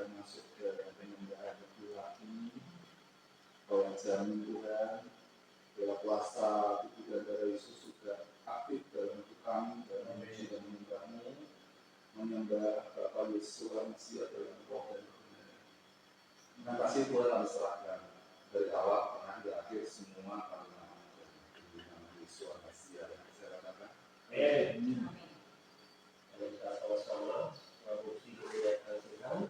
sudah masuk ke penyembahan laki-laki, jamin Tuhan, bila kuasa tubuh dan darah Yesus juga aktif dalam hidup kami, dalam memuji dan menyembah Bapa Yesus Tuhan Mesias dalam roh dan kebenaran. Terima kasih Tuhan kami serahkan dari awal tengah di akhir semua kami nama Yesus Mesias yang saya katakan. Amin. Kita sama-sama memuji kemuliaan Tuhan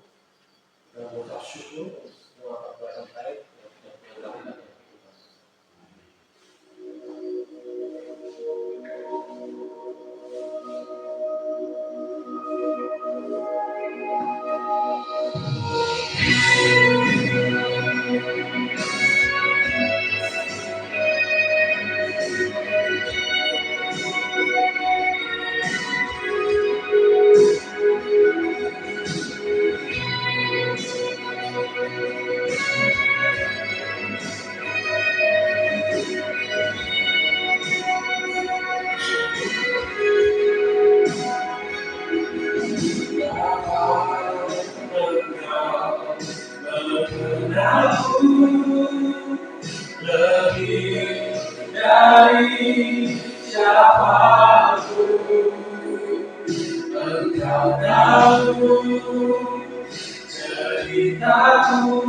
dan mengucap syukur untuk semua perbuatan baik yang sudah Dia lakukan. Lebih dari siapapun, Engkau tahu ceritaku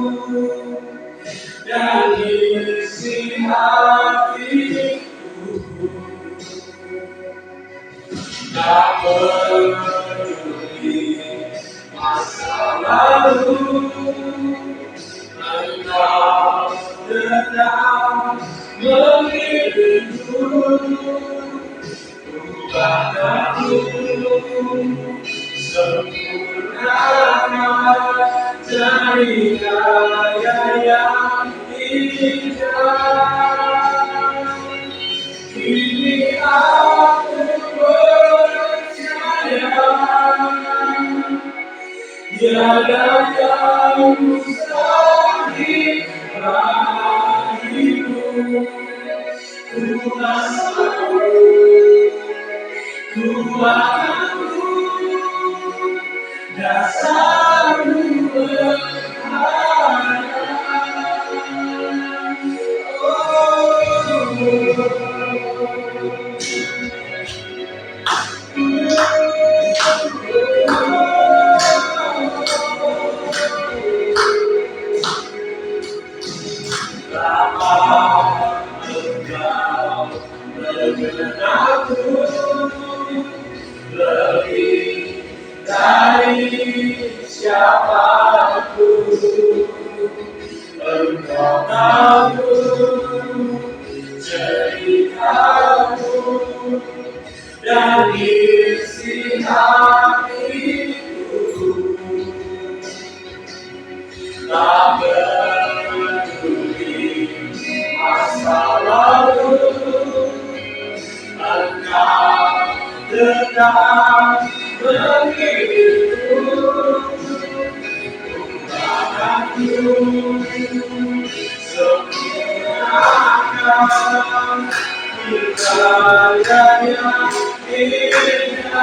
dan isi hatiku. Tak peduli masa lalu, Engkau tetap memilihku. Ubahkanku sempurnakan dari karya yang indah. Kini aku percaya tiada yang mustahil bagimu. Kuatkanku dasarmu berharga. Mengenalku lebih dari siapapun, Engkau tahu ceritaku dan isi hatiku. Tak peduli masa lalu, Engkau tetap memilihku. Ubahkanku sempurnakan di karya yang indah.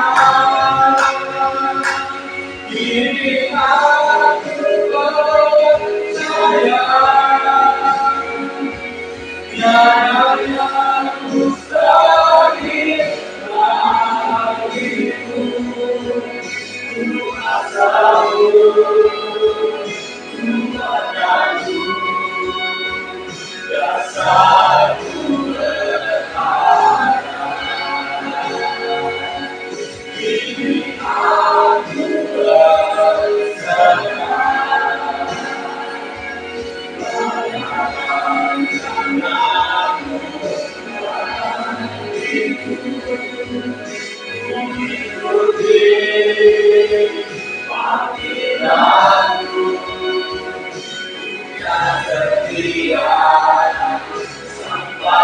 Kini aku percaya tiada yang mustahil bagiku. Ku tahu Tuhanku dasarku berharga. Kini aku percaya mengikuti panggilanku, yang setia sampai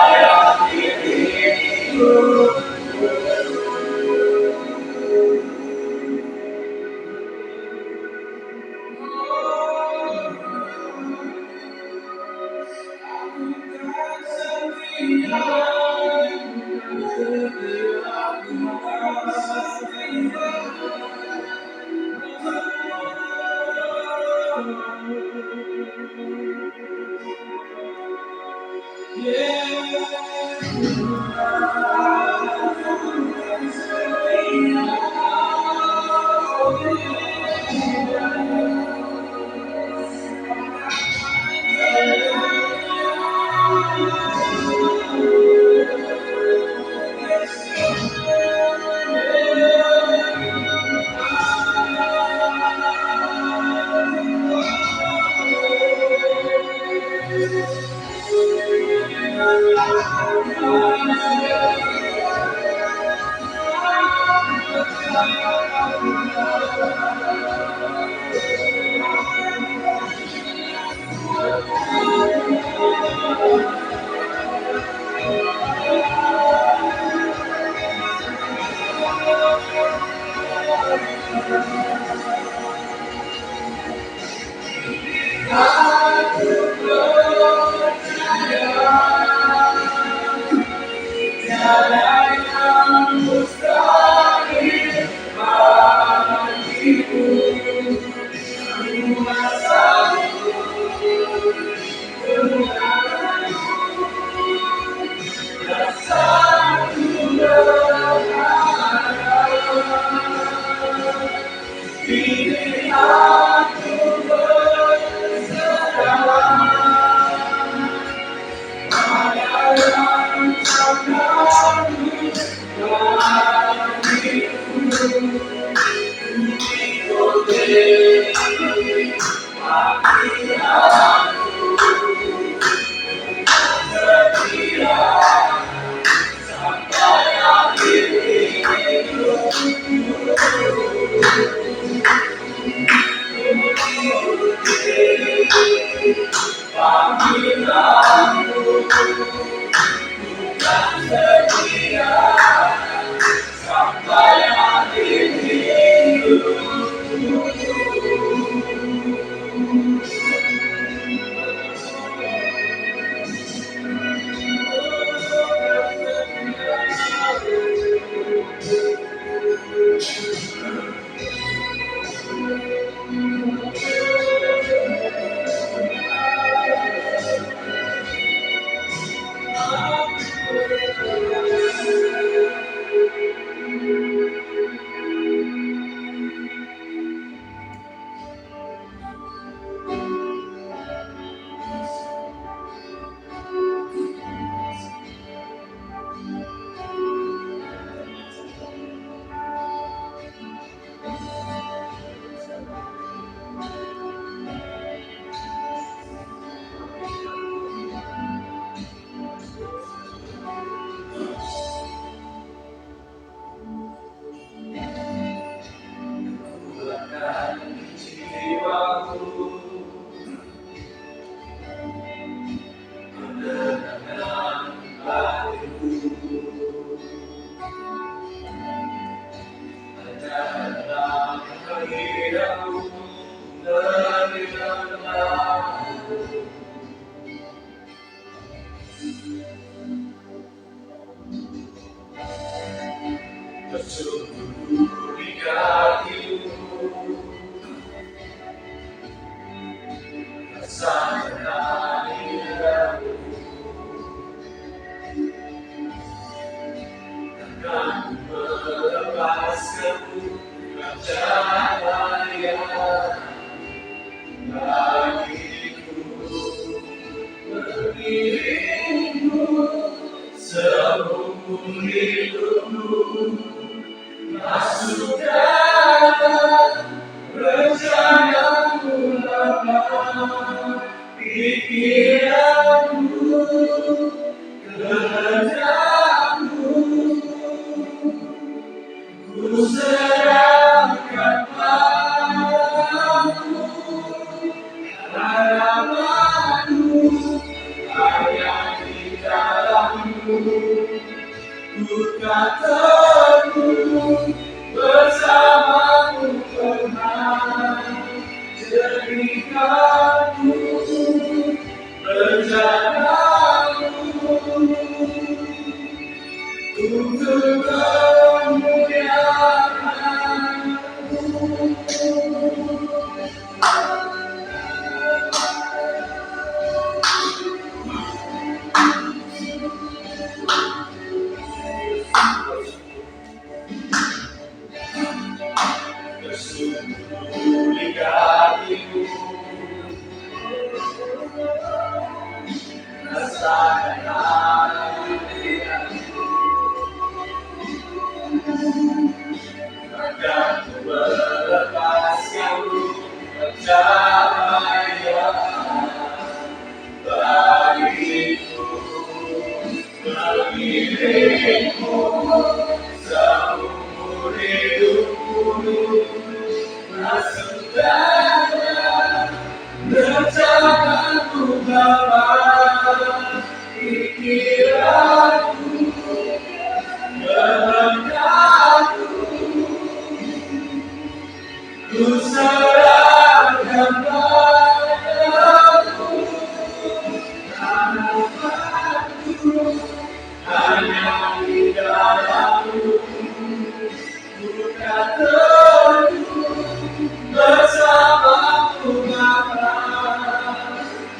seumur hidupku, masuklah rencanamu Bapa, pikiranku, kehendakku, ku serahkan padamu, harapanku hanya di dalam-Mu, bukan teduh bersama-Mu Bapa,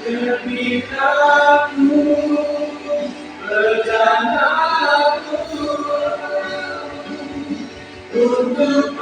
demi aku rencanaku untuk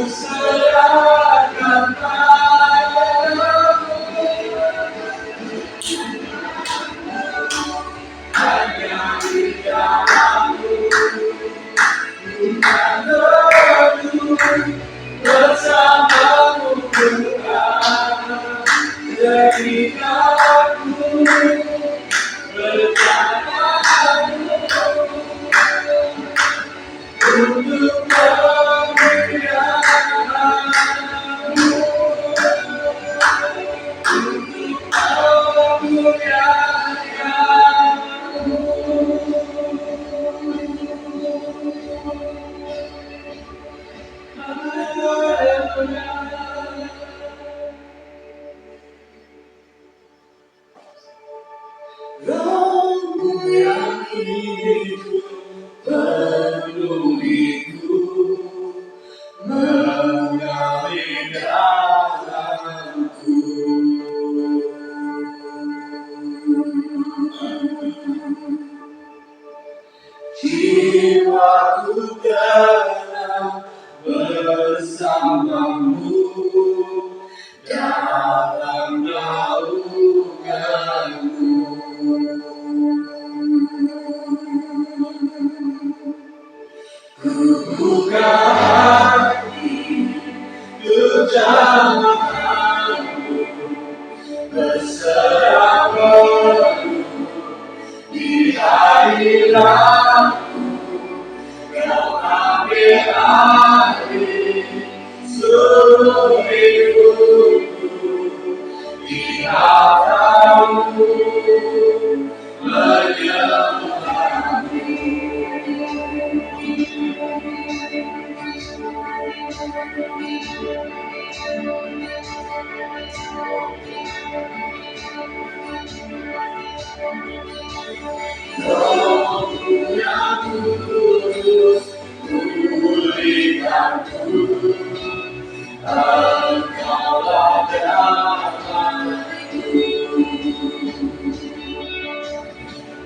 serahkan padamu, hanya di dalam-Mu, bukan teduh bersama-Mu Tuhan, demi aku rencanamu untuk kemuliaan-Mu, untuk kemuliaan-Mu. Roh-Mu yang hidup penuhiku, mengalir dalamku. Jiwaku tenang bersama-Mu dalam naungan-Mu. Ku buka hati untuk jamaah-Mu, berserah penuh di hadirat-Mu. Kau ambil alih seluruh hidupku, di hadapan-Mu menyembah-Mu. Roh-Mu yang kudus pulihkanku, Engkaulah damaiku.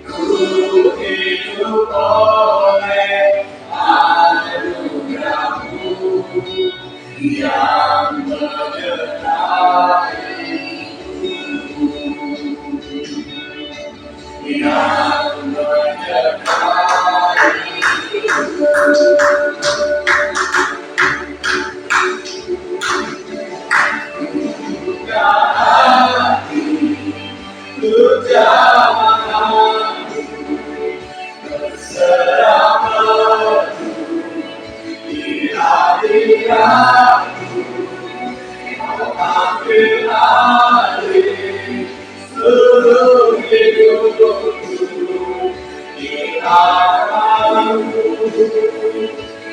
Ku hidup oleh anugerah-Mu yang menyertaiku, yang buka hati untuk jamaah-Mu, berserah penuh di hadirat-Mu. Kau ambil alih seluruh hidupku, di hadapan-Mu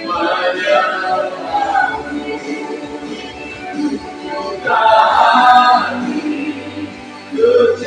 menyembah-Mu. Buka hati untuk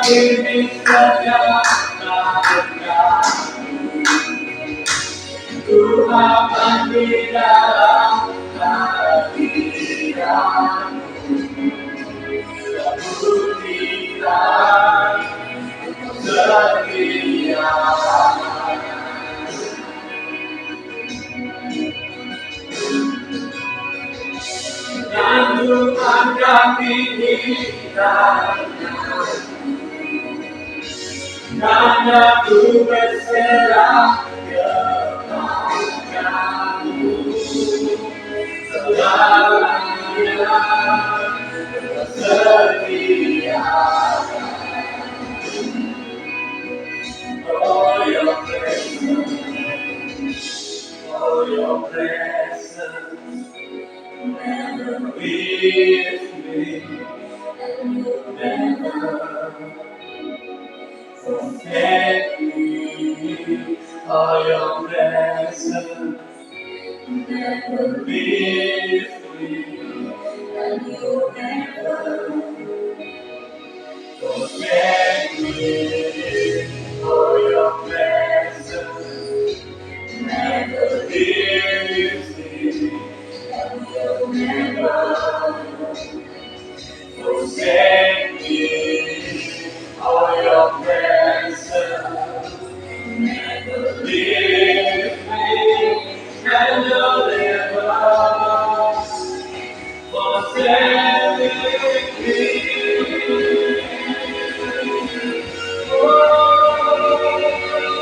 ini sejahtera, Tuhan di dalam hadirat, buktikan setia. Dan Tuhan kami kita, karena ku berserah kepadamu selamanya setia. Oh, your presence, oh, your presence never with me, never forsake me. Oh, your presence never with me, and you'll never forsake me. Oh, your presence never leaves me, and you'll never forsake me. Oh, your presence never leaves me, and you'll never forsake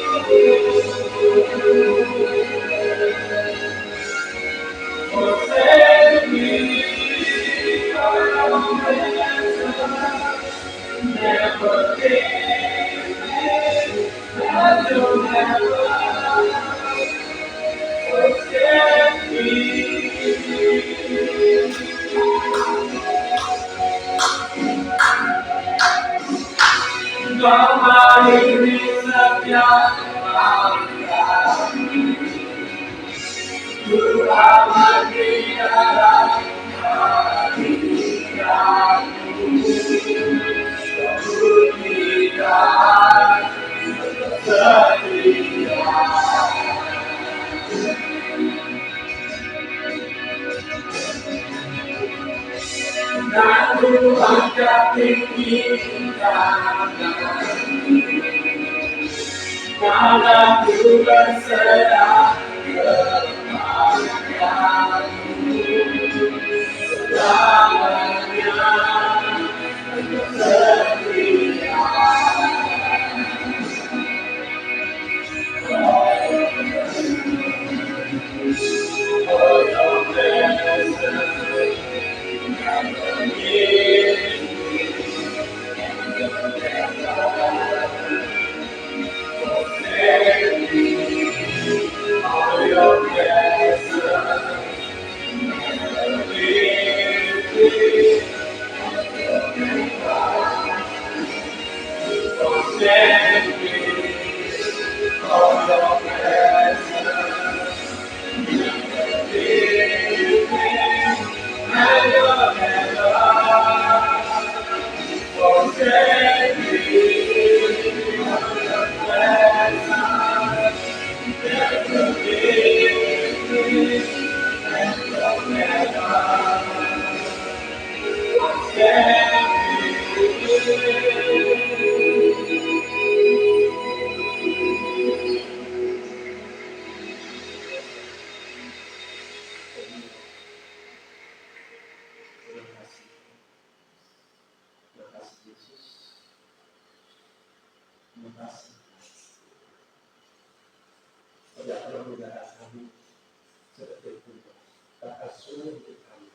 me. Forsake me, oh, your presence never leaves me, and you'll never forsake me. Kau ini setiap langkah, Tuhan di dalam hadirat-Mu, buktikan setia. Dan Tuhan kami kita, karena ku berserah kepadamu selamanya setia. Oh, your presence never leaves me, and you'll never forsake me. Oh, your presence never leaves me, and you'll never forsake me. Oh, your presence never leaves me, and you'll never forsake me. Oh, your presence never leaves me, and you'll never forsake Terima kasih. Tidak pernah menjaga kami seperti itu. Kakak suruh untuk kami.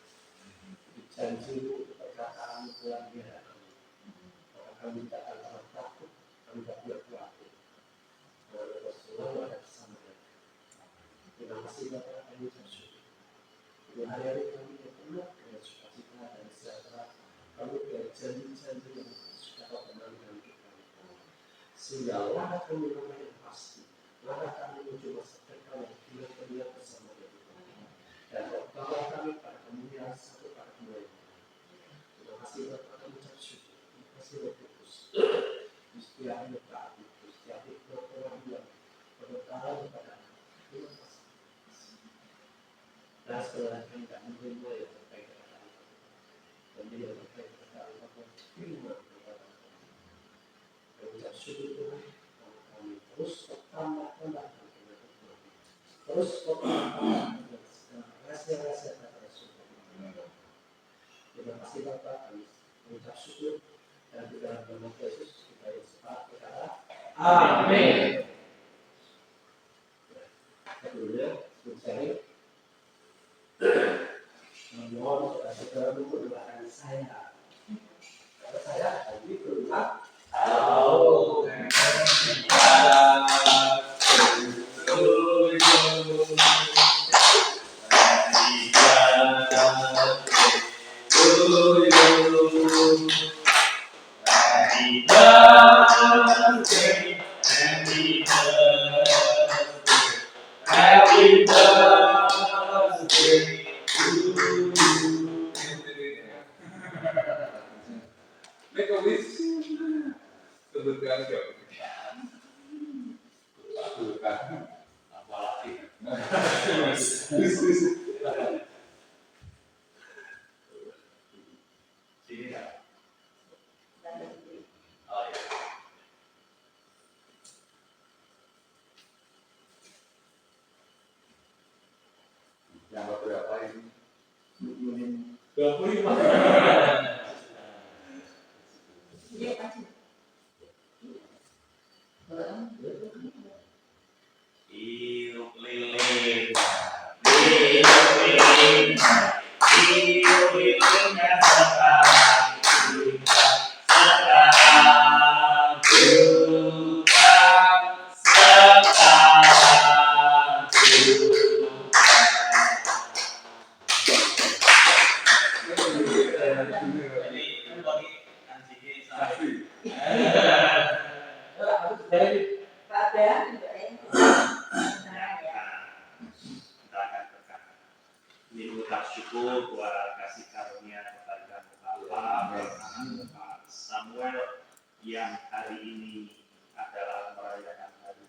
Janji-Mu, perkataan-Mu luar biasa kami. Maka kami tidak akan pernah takut, kami tidak boleh khawatir. Karena Engkau selalu ada bersama kami. Terima kasih Bapak, kami bersyukur. Ini hari-hari kami yang penuh dengan sukacita dan sejahtera. Kami dengan janji-janji yang sudah Kau tenangkan untuk kami. Sehingga langkah kami langkah yang pasti, langkah kami menuju masa depan yang kilat-kilat bersama dengan Tuhan. Dan Kau bawa kami pada kemuliaan satu pada kemuliaan. Terima kasih Bapak, kami ucap syukur. Terima kasih Roh Kudus. yang taat itu setiap itu pengaduan berkala kepada Tuhan. Dan setelah tidak menerima yang terkait dengan itu, dan dia terkait dengan apapun firman kepada mengucap syukur Tuhan, kami terus bertambah-tambah dengan Tuhan, terus bertambah dengan segala rahasia-rahasia kata Rasul. Terima kasih Bapak, kami mengucap syukur dan di dalam nama Yesus kita bersepakat berkata, Amin. Kedua, mencari mohon saudara mendoakan saya. Kalau saya tadi berulang tahu. Happy birthday to you. Make a wish. Kebetulan jauh. Bukan. Apalagi Wish. sini kan? Oh ya. Yang berapa ini? 25. Iuk lilin, iuk lilin, iuk lilinnya sekarang juga, sekarang juga, sekarang juga. Jadi itu bagi anjingnya sapi. Kita akan berkata, ini ucap syukur buat kasih karunia kepada Bapak Bapak Samuel yang hari ini adalah merayakan hari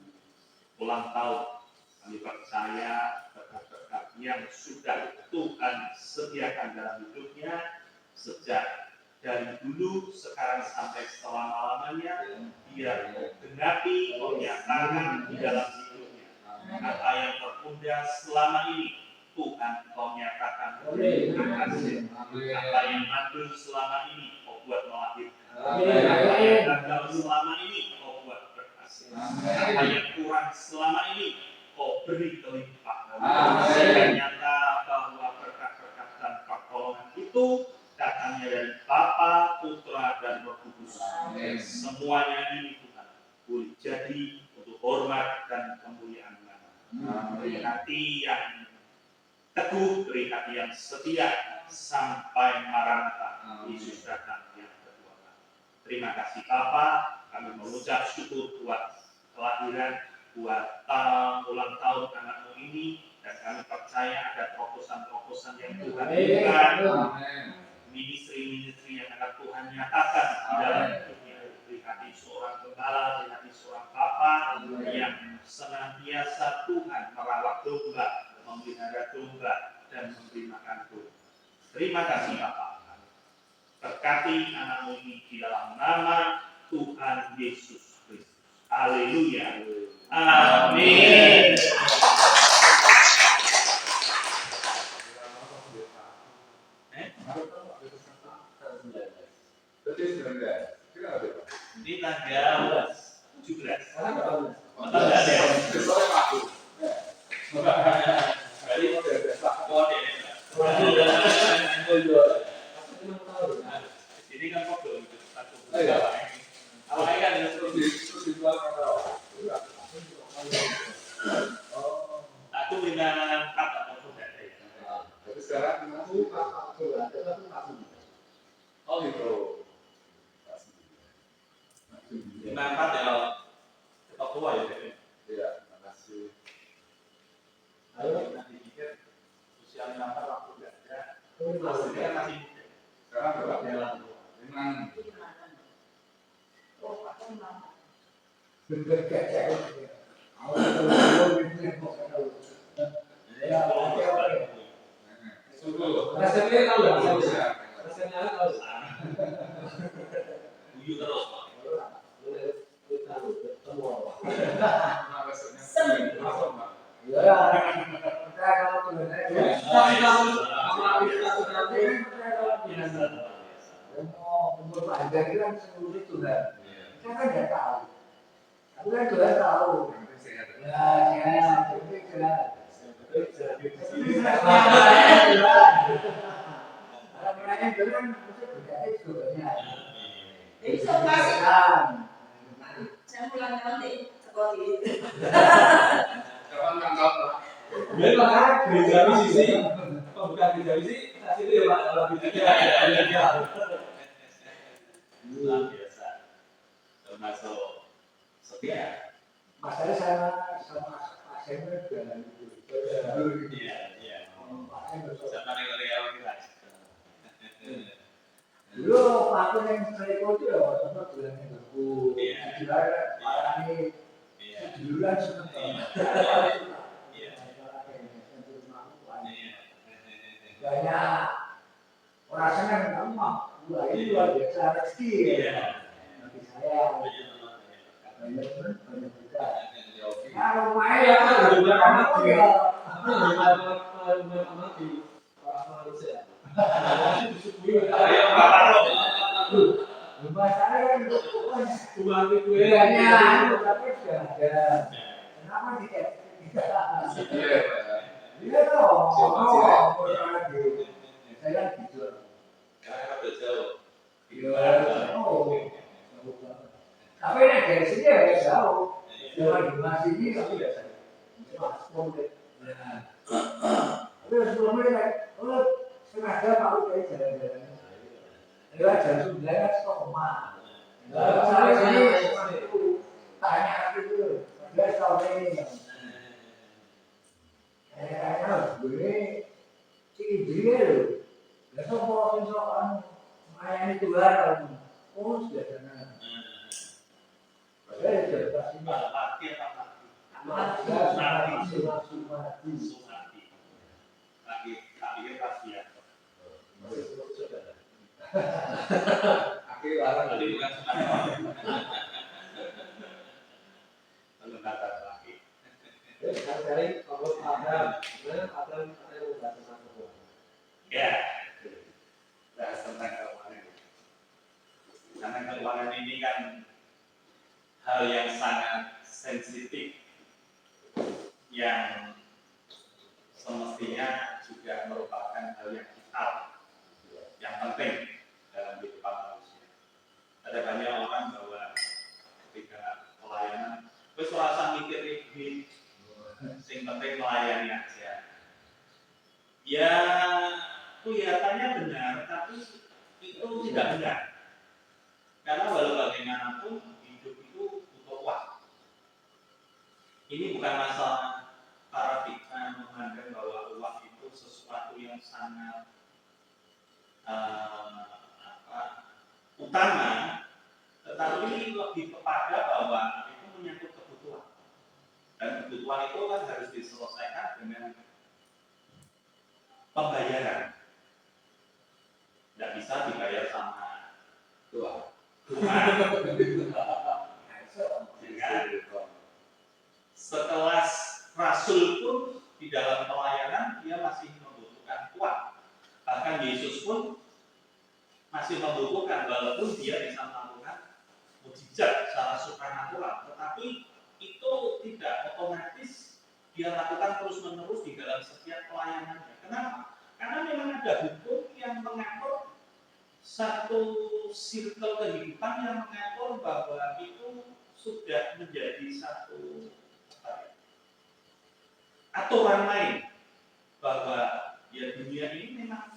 ulang tahun. Kami percaya berkat-berkat yang sudah Tuhan sediakan dalam hidupnya sejak dari dulu sekarang sampai selama-lamanya, dia menggenapi menyatakan di dalam hidupnya apa yang tertunda selama ini. Tuhan kau nyatakan berhasil. Apa yang mandul selama ini kau buat melahirkan. Apa yang gagal selama ini kau buat berhasil. Apa yang kurang selama ini kau beri kelimpahan. Sehingga nyata bahwa berkat-berkat dan pertolongan itu datangnya dari Bapa, Putra, dan Roh Kudus. Semuanya ini Tuhan boleh jadi untuk hormat dan kemuliaan nama. Beri hati yang teguh, beri hati yang setia sampai Maranatha Yesus datang yang kedua kali. Terima kasih Bapa, kami mengucap syukur buat kelahiran, buat ulang tahun anakmu ini, dan kami percaya ada terobosan-terobosan yang Tuhan berikan. Ministry-ministry yang akan Tuhan nyatakan di dalam hidupnya. Beri hati seorang gembala, beri hati seorang bapa yang senantiasa Tuhan merawat domba, memelihara domba, dan memberi makan domba. Terima kasih Bapak. Berkati anakmu ini di dalam nama Tuhan Yesus Kristus. Haleluya. Amin. Ini tanggal 17. Ini kan kode itu satu. Awalnya kan aku minta apa aku enggak ada. Tapi sekarang aku oh gitu. Nampak ya ketok tua ya. Iya, makasih. Ayo nanti pikir usia nampak waktu enggak ada. Masih Kan masih muda. Sekarang berapa? 5. Rasanya tahu nggak? Rasanya tahu. Guyu terus Pak. Umur panjang itu kan seluruh Tuhan. Kita kan nggak tahu. Aku kan Tuhan tahu. Ya, itu jelas. Mulanya itu kan mesti berarti sebenarnya. Jadi kasih Nah, saya pulang nanti sekolah di Kapan tanggal Pak? Biar lah gereja misi, pembukaan gereja misi, saat itu ya Pak, kalau gereja. Luar biasa. Termasuk setia. masalah sama Pak Semir dan Iya, iya. Pak Semir. Sama dengan realitas. Dulu aku yang sekolah itu ya sama bulannya aku. Iya. Juara parani Iya. jurulan semua. Iya. Banyak orang senang sama. Wah ini luar biasa rezeki Iya. ya. Bagi saya. Banyak juga. Kalau main ya aku ya. Ayo Bapak Rob. Rumah saya kan Cuma itu banyak, tapi sudah ada. Kenapa tidak? Iya Pak. Iya dong. Siapa? Saya kan gitu. Karena udah jauh. Iya. Tapi nek dari sini ya jauh. Jangan di rumah sini tapi ya saya. Mas, tapi sebelumnya kalau setengah jam aku kayak jalan-jalan. Lewat jam 9 kan stop rumah. Lalu sampai sini itu tanya itu, dia tahu ini. Boleh sih dia loh. Besok mau soal melayani Tuhan. Oh sudah sana. Saya sudah pasti Parkir apa? Sumati. Sumati. Lagi pikir pasti ya. Akhir larang Tadi bukan Sumati. Lalu kata lagi. Sekali-sekali kalau ada yang membantu satu. Ya. Bahas tentang keuangan. Karena keuangan ini kan hal yang sangat sensitif yang semestinya juga merupakan hal yang vital, yang penting dalam kehidupan manusia. Ada banyak orang bahwa ketika pelayanan, wis ora usah mikir iki, sing penting melayani aja. Ya kelihatannya benar, tapi itu tidak benar. Karena walau bagaimanapun hidup itu butuh uang. Ini bukan masalah paradigma memandang bahwa uang itu sesuatu yang sangat utama, tetapi lebih kepada bahwa itu menyangkut kebutuhan. Dan kebutuhan itu kan harus diselesaikan dengan pembayaran. Tidak bisa dibayar sama Tuhan. Tuhan. Sekelas rasul pun di dalam pelayanan dia masih membutuhkan uang. Bahkan Yesus pun masih membutuhkan walaupun dia bisa melakukan mujizat secara supranatural, tetapi itu tidak otomatis dia lakukan terus-menerus di dalam setiap pelayanannya. Kenapa? Karena memang ada hukum yang mengatur satu circle kehidupan yang mengatur bahwa itu sudah menjadi satu aturan main bahwa ya dunia ini memang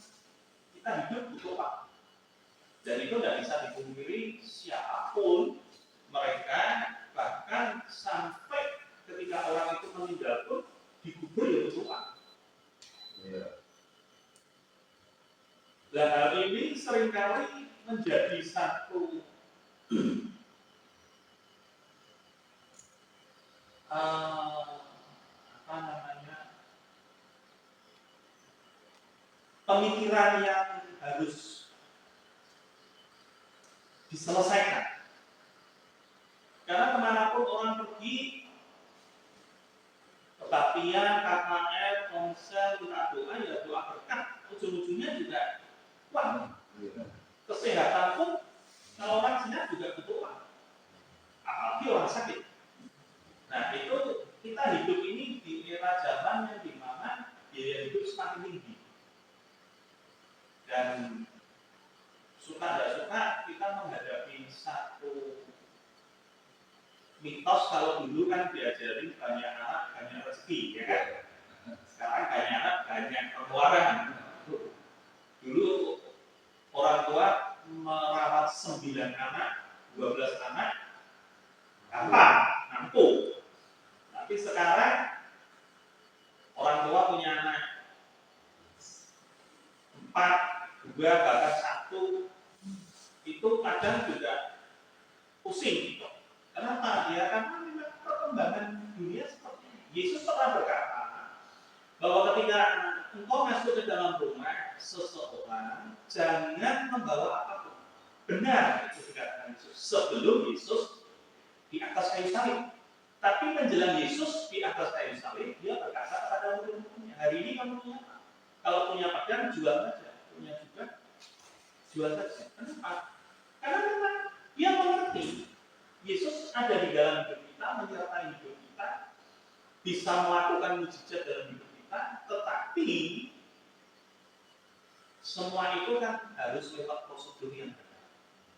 kita hidup butuh uang. Dan itu tidak bisa dipungkiri siapapun mereka, bahkan sampai ketika orang itu meninggal pun dikubur ya butuh uang. Iya. Dan hal ini seringkali menjadi satu apa namanya, pemikiran yang harus diselesaikan. Karena kemanapun orang pergi, kebaktian, KKR, konser, minta doa, ya doa berkah. Ujung-ujungnya juga uang. Kesehatan pun kalau orang sehat juga butuh uang. Apalagi orang sakit. Nah itu kita hidup ini di era zaman yang dimana biaya hidup semakin tinggi. Dan suka tidak suka kita menghadapi satu mitos. Kalau dulu kan diajarin banyak anak banyak rezeki, ya kan? Sekarang banyak anak banyak pengeluaran. Dulu orang tua merawat 9 anak, 12 anak, gampang, mampu. Tapi sekarang orang tua punya anak 4, 2, bahkan 1, itu kadang juga pusing. Kenapa? Ya karena memang perkembangan dunia seperti ini. Yesus pernah berkata bahwa ketika engkau masuk ke dalam rumah seseorang, jangan membawa apapun. Benar itu dikatakan Yesus. Sebelum Yesus di atas kayu salib. Tapi menjelang Yesus di atas kayu salib, dia berkata kepada murid-muridnya, hari ini kamu punya apa? Kalau punya pedang, jual saja. Punya juga, jual saja. Kenapa? Karena memang dia mengerti Yesus ada di dalam hidup kita, menyertai hidup kita, bisa melakukan mujizat dalam hidup kita, tetapi semua itu kan harus lewat prosedur yang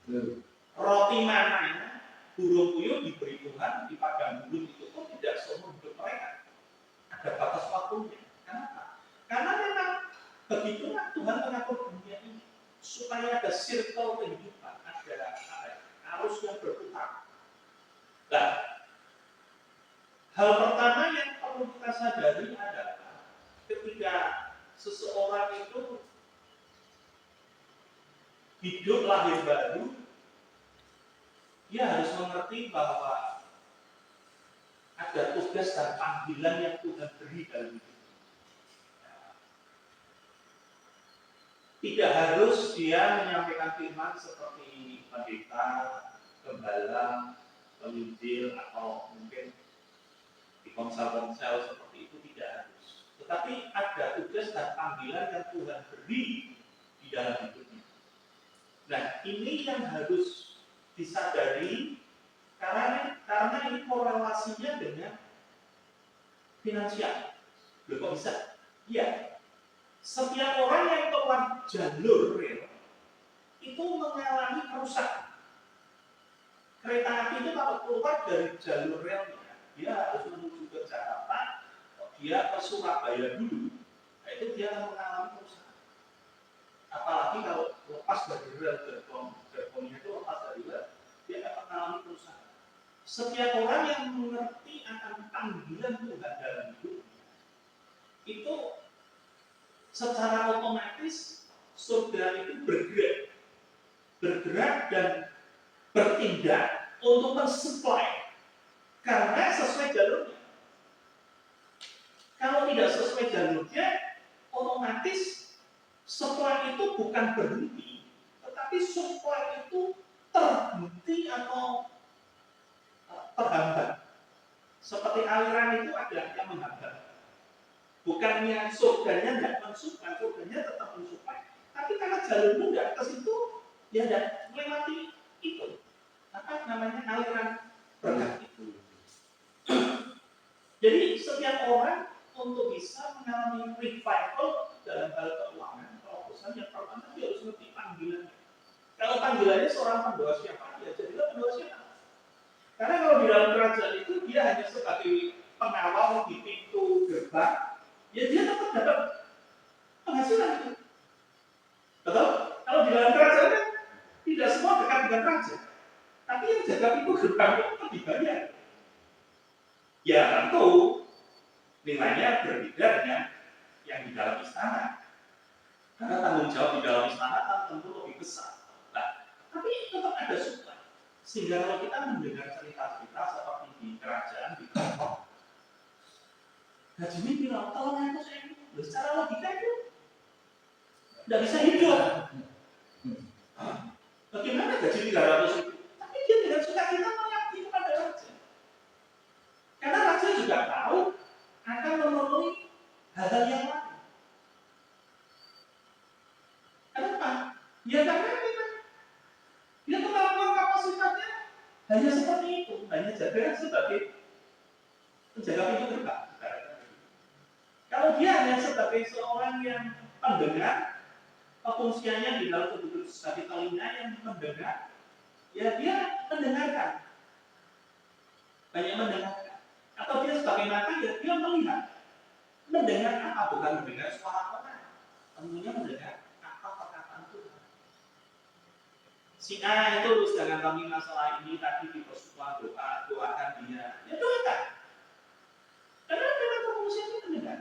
benar. Roti mana burung puyuh diberi Tuhan di padang gurun itu pun tidak seumur hidup mereka. Ada batas waktunya. Kenapa? Karena memang begitulah Tuhan mengatur dunia ini supaya ada circle kehidupan, ada arus yang berputar. Nah, hal pertama yang perlu kita sadari adalah ketika seseorang itu hidup lahir baru, dia harus mengerti bahwa ada tugas dan panggilan yang Tuhan beri dalam hidup. Tidak harus dia menyampaikan firman seperti pendeta, gembala, penginjil, atau mungkin di ponsel-ponsel seperti itu, tidak harus. Tetapi ada tugas dan panggilan yang Tuhan beri di dalam hidupnya. Nah, ini yang harus disadari karena ini korelasinya dengan finansial. Loh, kok bisa? Iya. Setiap orang yang keluar jalur rel itu mengalami kerusakan. Kereta api itu kalau keluar dari jalur relnya, dia harus menuju ke Jakarta, dia ke Surabaya dulu, nah itu dia akan mengalami kerusakan. Apalagi kalau lepas dari rel gerbongnya itu lepas dari rel, dia akan mengalami kerusakan. Setiap orang yang mengerti akan panggilan Tuhan dalam hidup itu secara otomatis surga itu bergerak dan bertindak untuk mensupply karena sesuai jalurnya. Kalau tidak sesuai jalurnya, otomatis supply itu bukan berhenti, tetapi supply itu terhenti atau terhambat. Seperti aliran itu ada yang menghambat. Bukannya surganya tidak mensupply, surganya tetap mensupply. Tapi karena jalurmu tidak ke situ, ya tidak melewati itu. Apa namanya aliran berkah itu. Jadi setiap orang untuk bisa mengalami revival dalam hal keuangan, terobosan yang pertama dia harus mengerti panggilannya. Kalau panggilannya seorang pendoa siapa, ya jadilah pendoa siapa. Karena kalau di dalam kerajaan itu dia hanya sebagai pengawal di pintu gerbang, ya dia tetap dapat penghasilan itu. Betul? Kalau di dalam kerajaan kan tidak semua dekat dengan raja, tapi yang jaga pintu gerbang itu kan dibayar. Ya tentu nilainya berbeda dengan yang di dalam istana. Karena tanggung jawab di dalam istana kan tentu lebih besar. Nah, tapi tetap ada supply. Sehingga kalau kita mendengar cerita-cerita seperti di kerajaan, di kantor, gajinya bilang 300.000. Secara logika itu tidak bisa hidup. Bagaimana gaji 300.000? Tapi dia tidak suka kita mengabdi kepada raja. Karena raja juga tahu akan memenuhi hal-hal yang lain. Kenapa? Ya karena dia kemampuan kapasitasnya hanya seperti itu, hanya jaga sebagai penjaga pintu gerbang. Kalau dia hanya sebagai seorang yang pendengar, fungsinya di dalam tubuh sebagai telinga yang mendengar, ya dia mendengarkan, banyak mendengarkan. Atau dia sebagai mata, ya dia melihat. Mendengar apa? Bukan mendengar suara orang, tentunya mendengar apa perkataan Tuhan. Si A itu sedangkan kami masalah ini tadi di persekutuan doakan dia, ya doakan. Karena memang fungsinya mendengar.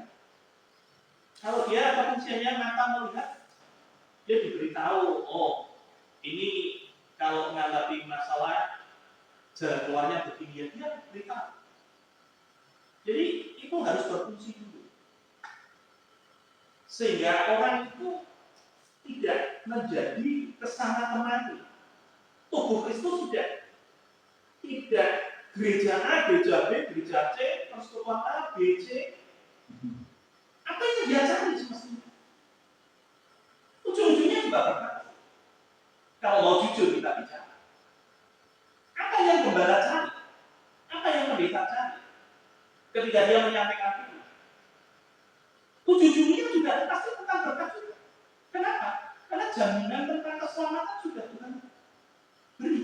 Kalau dia fungsinya mata melihat, dia diberitahu, oh ini kalau menghadapi masalah jalan keluarnya begini, ya dia beritahu. Jadi itu harus berfungsi dulu, sehingga orang itu tidak menjadi kesana kemari. Tubuh Kristus tidak gereja A, gereja B, gereja C, persekutuan A, B, C. Apa yang dia cari semestinya? Ujung-ujungnya juga berbeda. Kalau mau jujur kita bicara, apa yang gembala cari? Apa yang pendeta cari? Ketika dia menyampaikan firman, ujung-ujungnya juga pasti tentang berkat juga. Kenapa? Karena jaminan tentang keselamatan sudah Tuhan beri.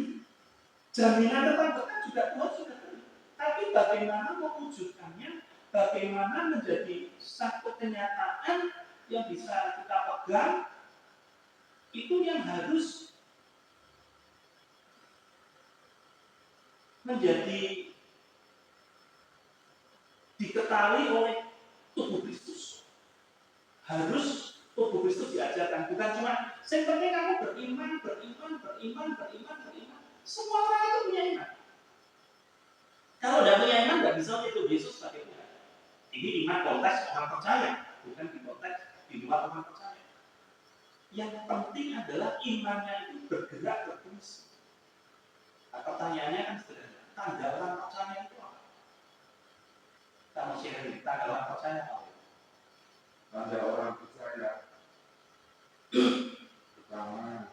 Jaminan tentang berkat juga Tuhan sudah beri. Tapi bagaimana mewujudkannya? Bagaimana menjadi satu kenyataan yang bisa kita pegang? Itu yang harus menjadi diketahui oleh tubuh Kristus. Harus tubuh Kristus diajarkan, bukan cuma yang penting kamu beriman. Semua orang itu punya iman. Kalau tidak punya iman, tidak bisa menyebut Yesus sebagai Tuhan. Ini iman konteks orang percaya, bukan di konteks di luar orang percaya. Yang penting adalah imannya itu bergerak berfungsi. Nah, pertanyaannya kan sederhana, tanda orang percaya itu apa? Kita masih ada tanda orang percaya apa? Tanda orang percaya pertama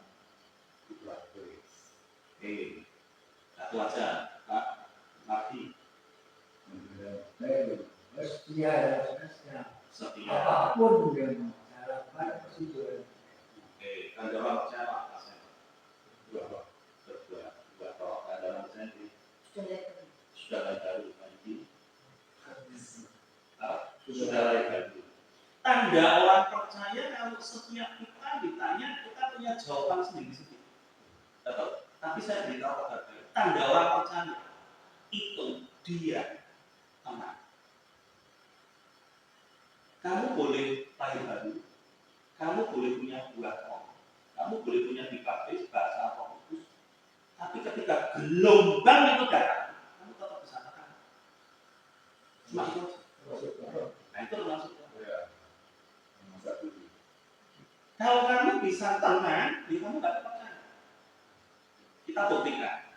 ikhlas. Satu aja, Pak Marti. Setia dan Setia. apapun yang diharapkan pasti Tuhan. Tanda orang percaya apa? Dua. Tanda orang percaya ini sudah lain baru nanti. Sudah lain baru. Tanda orang percaya kalau setiap kita ditanya, kita punya jawaban sendiri-sendiri. Tapi saya beritahu kepada kalian, tanda orang percaya itu dia tenang. Kamu boleh lahir baru, kamu boleh punya buah roh, kamu boleh punya dibaptis bahasa Roh Kudus, tapi ketika gelombang itu datang, kamu tetap bisa tenang. Cuma itu. Nah itu termasuk. Kalau kamu bisa tenang, kamu tidak percaya. Kita buktikan.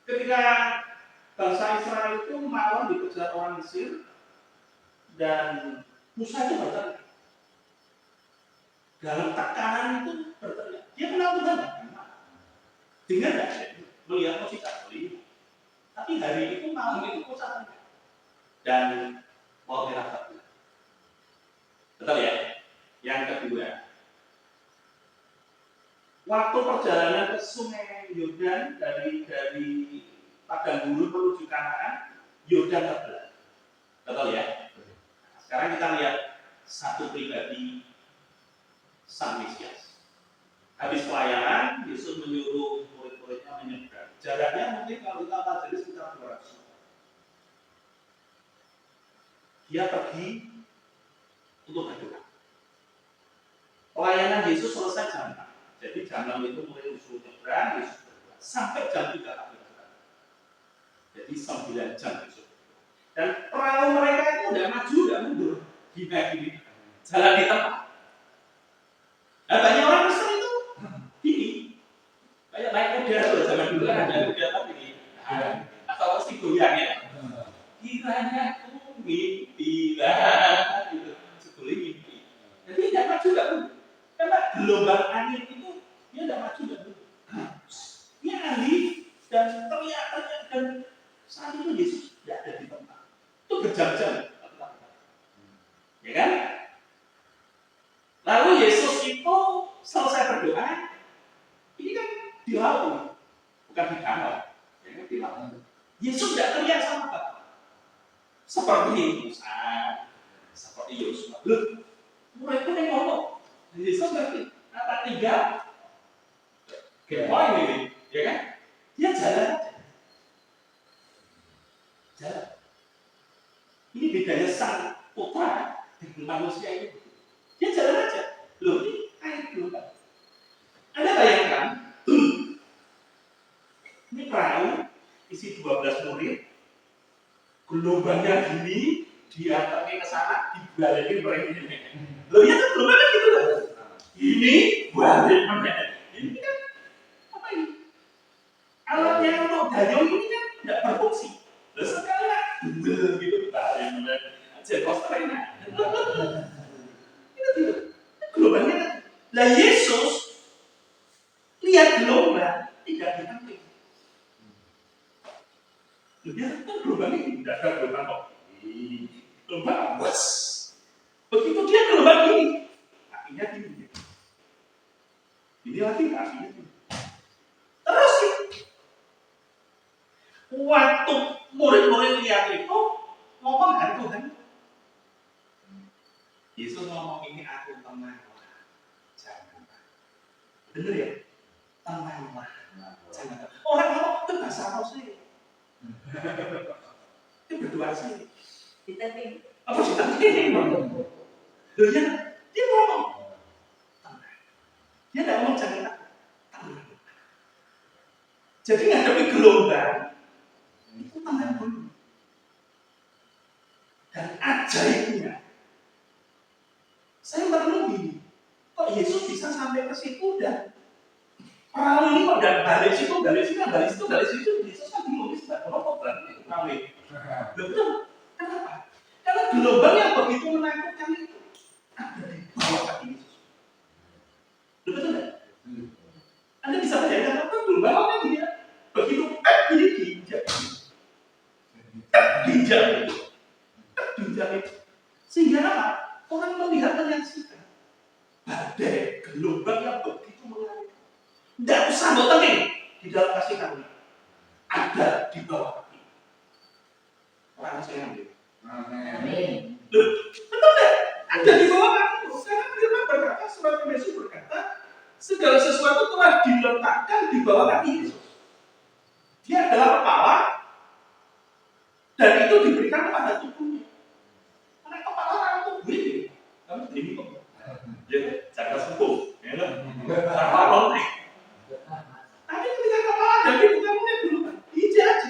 Ketika bangsa Israel itu malam dikejar orang Mesir dan Musa itu berteriak. Dalam tekanan itu berteriak. Dia kenal Tuhan. Dengar nggak? Melihat mujizat beliau. Tapi hari itu malam itu Musa teriak. Dan mau merah terbelah. Betul ya? Yang kedua, waktu perjalanan ke Sungai Yordan dari Padang Gurun menuju Kanaan, Yordan terbelah. Betul ya? Sekarang kita lihat satu pribadi Sang Mesias. Habis pelayanan, Yesus menyuruh murid-muridnya menyeberang. Jaraknya mungkin kalau kita pelajari sekitar 200 meter. Dia pergi untuk berdoa. Pelayanan Yesus selesai jam 6. Jadi jam 6 itu mulai usul nyebrang, Yesus berdoa. Sampai jam 3 pagi. Jadi 9 jam Yesus berdoa. Dan perahu mereka itu udah maju, udah mundur. Gini. Jalan di tempat. Nah, banyak orang Kristen itu gini. Kayak naik kuda loh, zaman dulu kan ada kuda tapi gini. Atau pasti goyang ya. Kiranya aku mimpi lah. Gitu. Sebelum mimpi. Jadi tidak maju gak mundur. Karena gelombang angin itu dia tidak maju gak mundur. Dia alih dan teriak dan saat itu Yesus tidak ada di tempat. Itu berjam-jam. Ya kan? Lalu Yesus itu selesai berdoa. Ini kan di laut, bukan di danau. Ya kan di laut. Yesus tidak teriak sama Bapak. Seperti Musa, seperti Yosua. Loh, mereka yang ngomong. Yesus ngerti. Kata 3. Poin ini, ya kan? Dia jalan aja. Jalan. Ini bedanya sang putra dengan manusia ini. Dia jalan aja. Loh, ini air gelombang. Anda bayangkan, ini perahu isi 12 murid, gelombangnya gini, diantarnya ke sana, dibalikin mereka ini. Loh, ya kan gelombangnya gitu kan? Ini balik mereka. Ini kan apa ini? Alatnya untuk dayung ini kan tidak berfungsi. Lalu sekali lah, gitu balik mereka. Jadi poster ini. Gelombangnya kan. Lah Yesus lihat gelombang tidak ditangkap. Dia kan gelombangnya tidak ada gelombang kok. Gelombang bos. Begitu dia gelombang ini, kakinya gini. Ini lagi kakinya gini. Terus waktu murid-murid lihat itu ngomong kan Tuhan. Yesus ngomong ini aku tenang. Jangan. Dengar ya? Tenanglah. Jangan. Orang ngomong itu bahasa apa sih? Itu berdua sih. Ditemping. Apa ditemping? Loh ya, dia ngomong tenang. Dia tidak ngomong jangan takut. Tenang. Jadi ngadepi gelombang itu tenang dulu. Dan ajaibnya, saya merenung gini, kok Yesus bisa sampai ke situ dan perahu ini kok dan balik situ, Yesus kan bingung, ini sudah berapa berarti perahu ini. Betul, kenapa? Karena gelombang yang begitu menakutkan itu ada di bawah kaki Yesus. Betul tidak? Anda bisa bayangkan apa gelombang apa gini ya? Begitu gini diinjak itu. Sehingga apa? Orang melihat menyaksikan badai gelombang yang begitu mengalir. Tidak usah botekin di dalam kasih karunia. Ada di bawah kaki. Orang saya ambil. Amin. Betul tidak? Ada di bawah kaki. Sekarang firman berkata, surat Yesus berkata, segala sesuatu telah diletakkan di bawah kaki Yesus. Dia adalah kepala dan itu diberikan kepada tubuhnya. Karena kepala orang tubuh ini, kamu ini kok. Jadi jaga suku, ya kan? Kepala lontek. Tapi ketika kepala jadi bukan lontek dulu, hijau aja.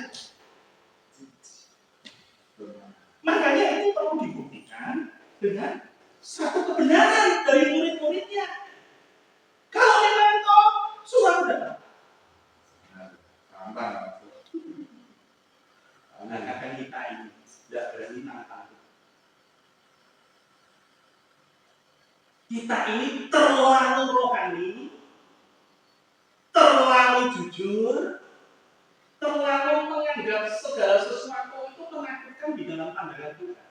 Makanya itu perlu dibuktikan dengan satu kebenaran dari murid-muridnya. Kalau memang kau susah udah. Akan kita ini tidak berani nantang. Kita ini terlalu rohani, terlalu jujur, terlalu menganggap segala sesuatu itu menakutkan di dalam pandangan Tuhan.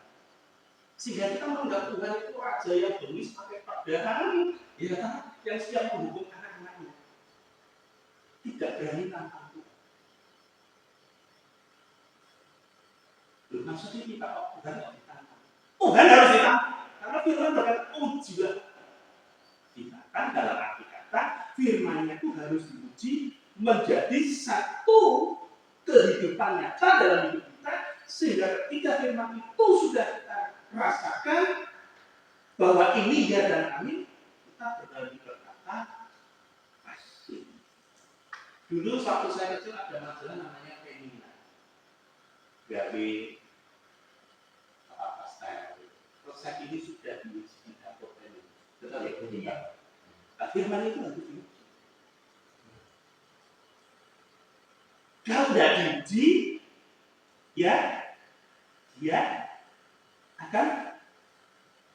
Sehingga kita menganggap Tuhan itu raja yang bengis pakai pedang, ya kan? Yang siap menghukum anak-anaknya. Tidak berani nantang Tuhan. Maksudnya kita Tuhan tidak ditantang. Tuhan harus ditantang. Karena firman berkata, ujilah. Ditantang dalam arti kata, firman-Nya itu harus diuji menjadi satu kehidupan nyata dalam hidup kita, sehingga ketika firman itu sudah kita rasakan bahwa ini ya dan amin, kita berani berkata pasti. Dulu waktu saya kecil ada majalah namanya Femina. Gawe project ini sudah diuji di kantor ini. Betul ya? Iya. Nah, firman itu harus diuji. Kalau tidak diuji, ya, dia akan,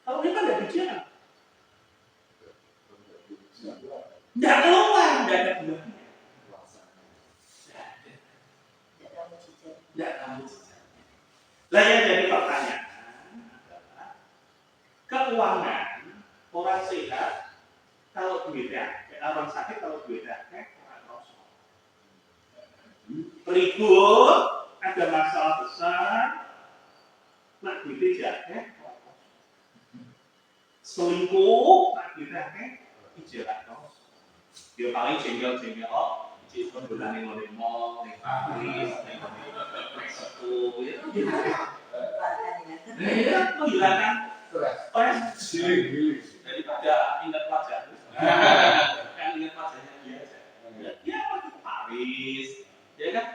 kalau dia kan tidak diuji, kan tidak keluar, tidak ada buahnya. Tidak kamu jejak. Lah yang jadi pertanyaan adalah keuangan orang sehat kalau duitnya, orang sakit kalau duitnya orang kosong. Ribut, ada masalah besar, nak duitnya jaket, selingkuh, nak duitnya jaket kosong. Dia paling jengkel-jengkel. Cuma berani ngomong, nih Paris, nih Meksiko, ya gitu. Ya, menghilangkan stres. Daripada ingat pelajaran, kan ingat pelajarannya dia aja. Ya pergi ke Paris, ya kan?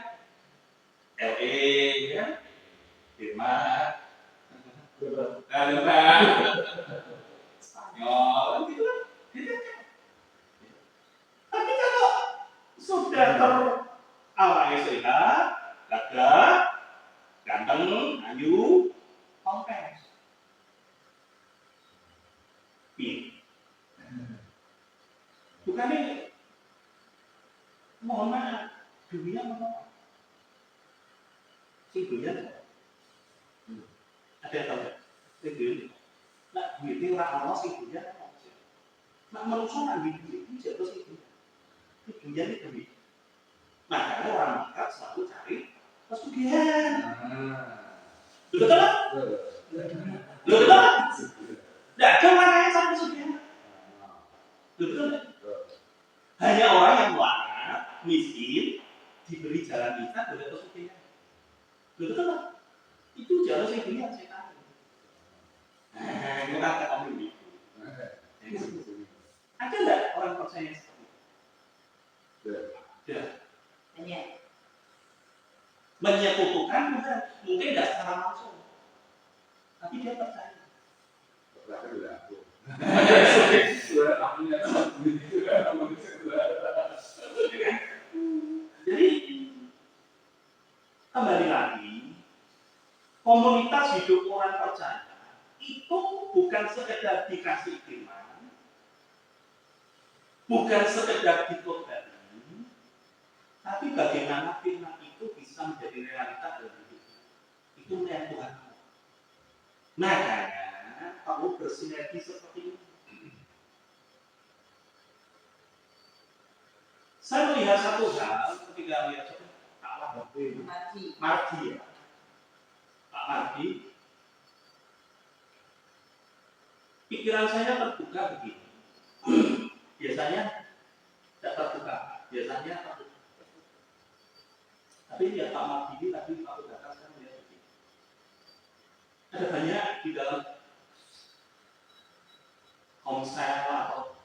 LA, ya, Denmark, Spanyol, gitu kan? Tapi kalau sudah terawalnya sehat, gagah, ganteng, ayu, kompes. Bukan ini, mohon maaf, dunia menolak. Si dunia, ada yang tahu nggak? Si dunia, nah duitnya orang Allah si dunia, nah manusia nabi duit ini jatuh si dunia. Si dunia ini demi. Makanya orang makan selalu cari pesugihan. Betul tak? Betul tak? Tidak ada orang yang cari pesugihan. Betul tak? Hanya orang yang melarat, miskin, diberi jalan kita boleh pesugihan. Betul tak? Itu jalan saya dunia saya tahu. Itu kata kamu ini. Ada tidak orang percaya seperti itu? Ya. Menyekutukan mungkin tidak secara langsung, tapi dia percaya. Jadi kembali lagi, komunitas hidup orang percaya itu bukan sekedar dikasih firman, bukan sekedar dikhotbah. Tapi bagaimana firman itu bisa menjadi realitas dalam hidup itu melihat Tuhan. Makanya kamu bersinergi seperti ini. Saya melihat satu hal ketika melihat Pak Mardi ya. Pak Mardi, pikiran saya terbuka begini. Biasanya tidak terbuka, biasanya terbuka. Tapi ya Pak Mardi tadi Pak Udaka saya melihat begini. Ada banyak di dalam komsel atau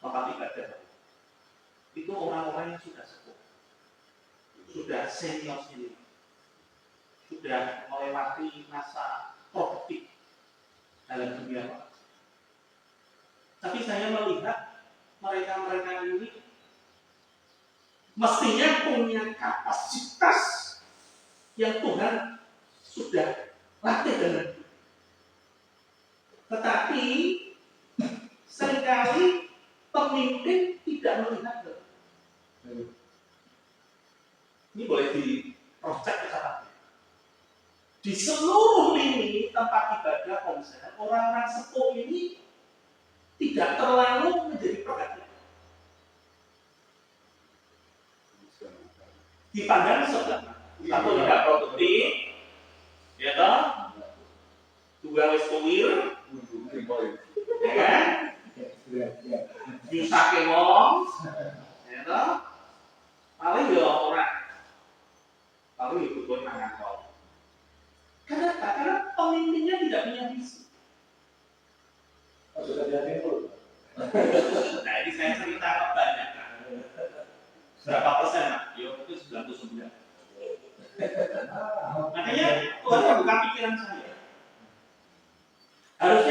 tempat ibadah itu orang-orang yang sudah sepuh, sudah senior, sudah melewati masa produktif dalam dunia Pak. Tapi saya melihat mereka ini mestinya punya kapasitas yang Tuhan sudah latih dengan. Tetapi seringkali pemimpin tidak melihat. Ini boleh di-cross-check catatan. Di seluruh lini tempat ibadah komsel, orang-orang sepuh ini tidak terlalu menjadi perhatian. Dipandang sebelah mata. Satu tidak produktif, ya toh? Dua wis tuwir, ya kan? Nyusake wong, ya toh? Paling ya ora. Paling ikut buat mangan kau. Kenapa? Karena pemimpinnya tidak punya visi. Sudah jadi dulu. Nah ini saya cerita banyak kan. Berapa persen Pak? Ya itu 99. Makanya Tuhan membuka pikiran saya. Harus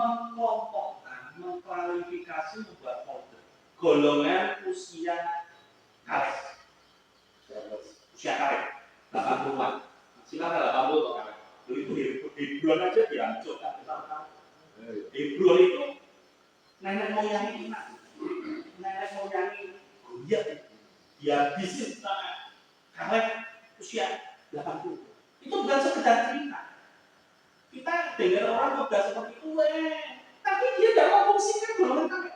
mengkelompokkan, mengklarifikasi, membuat kode golongan usia karet. Usia karet 80-an. Silakan 80 kok karet. Itu Hebron aja dihancurkan. Hebron itu nenek moyang kita. Nenek moyang Goliat dihabisin sama karet usia 80. Itu bukan sekedar cerita. Kita dengar orang berbahasa seperti itu, tapi dia tidak memfungsikan golongan karet.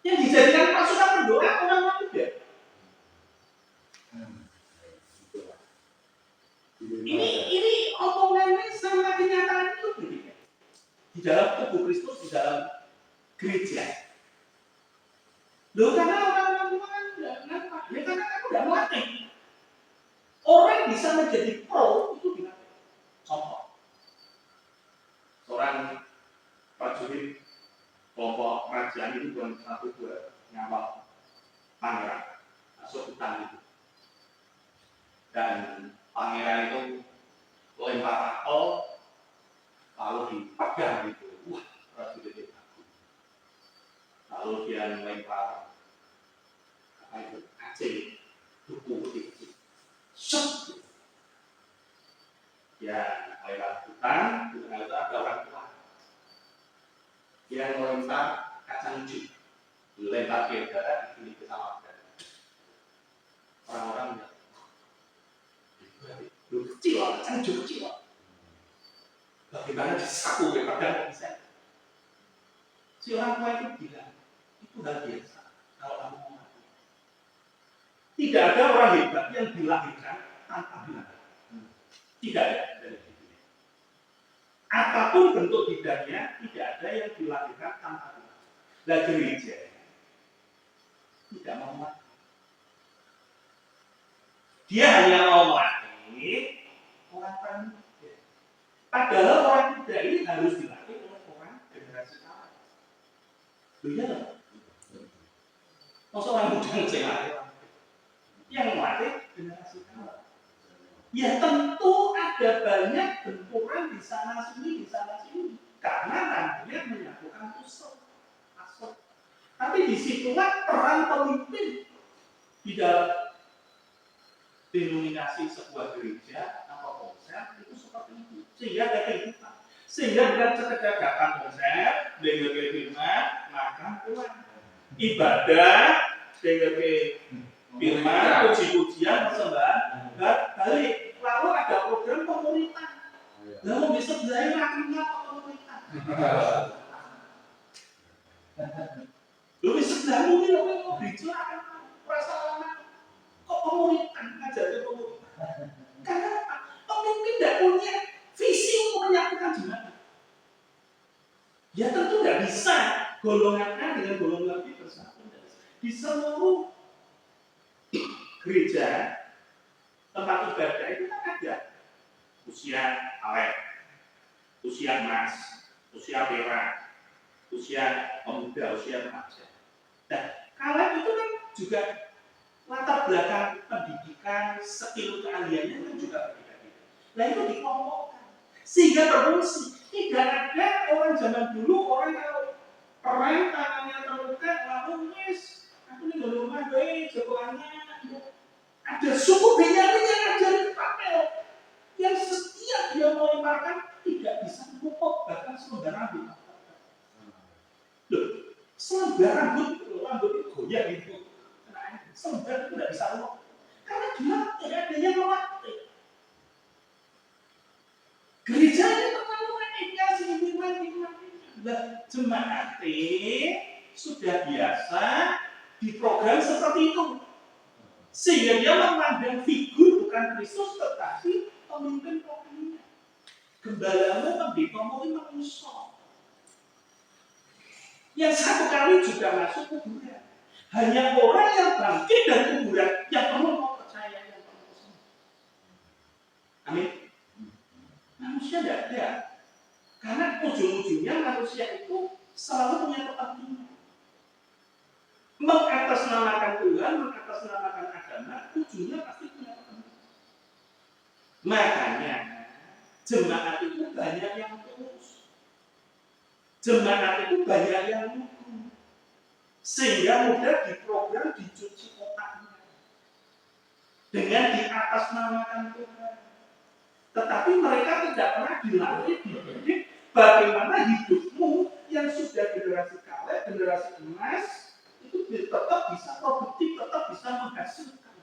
Yang dijadikan pasukan pendoa orang-orang muda. Ini omongannya sama kenyataan itu berbeda. Di dalam tubuh Kristus, di dalam gereja. Loh, karena orang-orang tua kan kenapa? Ya karena aku tidak melatih. Orang bisa menjadi pro itu dilatih. Contoh, seorang prajurit kelompok kerajaan itu bukan 1-2 ngawal pangeran masuk hutan itu, dan pangeran itu lempar apel lalu dipegang gitu. Wah, prajurit itu lalu dia melempar apa itu aceh duku kecil, shot. Ya lewat hutan itu ada orang tua. Dia melempar kacang hijau, dilempar ke udara, dipilih ke sawah. Orang-orang bilang, lu kecil, kacang hijau kecil. Bagaimana disaku ke padang bisa? Si orang tua itu bilang, itu hal biasa kalau kamu mau mati. Tidak ada orang hebat yang dilahirkan tanpa binatang. Tidak ada dari itu. Apapun bentuk bidangnya, tidak ada yang dilahirkan tanpa binatang. Nah, gereja tidak mau mati. Dia hanya mau mati orang muda. Padahal orang muda ini harus dilatih oleh orang generasi awal. Iya loh. Masa orang muda yang melatih generasi awal. Ya tentu ada banyak benturan di sana sini, karena nantinya menyatukan pusat. Tapi disitulah peran pemimpin di dalam denominasi sebuah gereja atau konser itu seperti itu, sehingga ada kehidupan, sehingga bukan sekedar datang konser, dengar firman, makan pulang, ibadah, dengar firman, puji-pujian, persembahan, balik. Lalu ada program pemerintah, lalu besok saya akhirnya pemerintah. Lalu sedang mungkin orang gereja akan perasaan kok pemerintah ngajar ke pemerintah? Karena apa? Pemimpin tidak punya visi untuk menyatukan jemaat. Ya tentu tidak bisa golongan A dengan golongan B bersatu. Di seluruh gereja tempat ibadah itu kan ada usia awet, usia emas, usia perak, usia pemuda, usia remaja. Dan kalian itu kan juga latar belakang pendidikan, skill keahliannya kan juga berbeda-beda. Nah itu dikelompokkan sehingga berfungsi. Tidak ada orang zaman dulu orang kalau keren tangannya terluka lalu wis aku ini dulu rumah gue jagoannya ada suku Benyamin yang ngajarin papel yang setiap dia melemparkan tidak bisa memupuk bahkan selembar rambut. Loh, selembar rambut itu goyang gitu. Selembar itu tidak bisa memupuk karena dia tidak ada yang melatih. Gereja ini terlalu menegasi firman. Jemaat sudah biasa diprogram seperti itu. Sehingga dia memandang figur bukan Kristus tetapi pemimpin-pemimpinnya. Gembalamu pendetamu itu manusia. Yang satu kali juga masuk kuburan. Hanya orang yang bangkit dari kuburan yang perlu mau percaya yang perlu semua. Amin. Manusia tidak ada. Karena ujung-ujungnya manusia itu selalu punya kepentingan. Mengatasnamakan Tuhan, mengatasnamakan agama, ujungnya pasti punya kepentingan. Makanya jemaat itu banyak yang tulus. Jemaat itu banyak yang lugu, sehingga mudah diprogram dicuci otaknya dengan diatasnamakan Tuhan. Tetapi mereka tidak pernah dilatih, dididik bagaimana hidupmu yang sudah generasi kalet, generasi emas itu tetap bisa produktif, tetap bisa menghasilkan.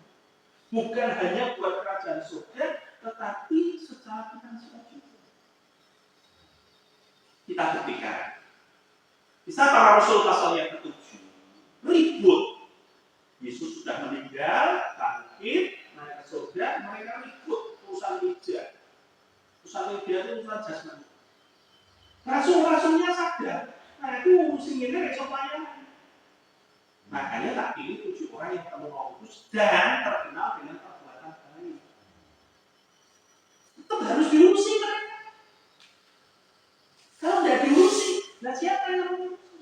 Bukan hanya buat kerajaan surga, tetapi secara finansial juga. Kita buktikan. Kisah para Rasul pasal yang ke-7. Ribut. Yesus sudah meninggal, bangkit, naik ke surga, mereka ribut urusan ijab. Urusan ijab itu urusan jasmani. Rasul-rasulnya sadar, nah itu urusin ini supaya. Makanya tak pilih 7 orang yang penuh Roh Kudus dan terkenal dengan perbuatan baik. Tetap harus diurusi mereka. Kalau tidak diurusi, nah siapa yang mengurusi?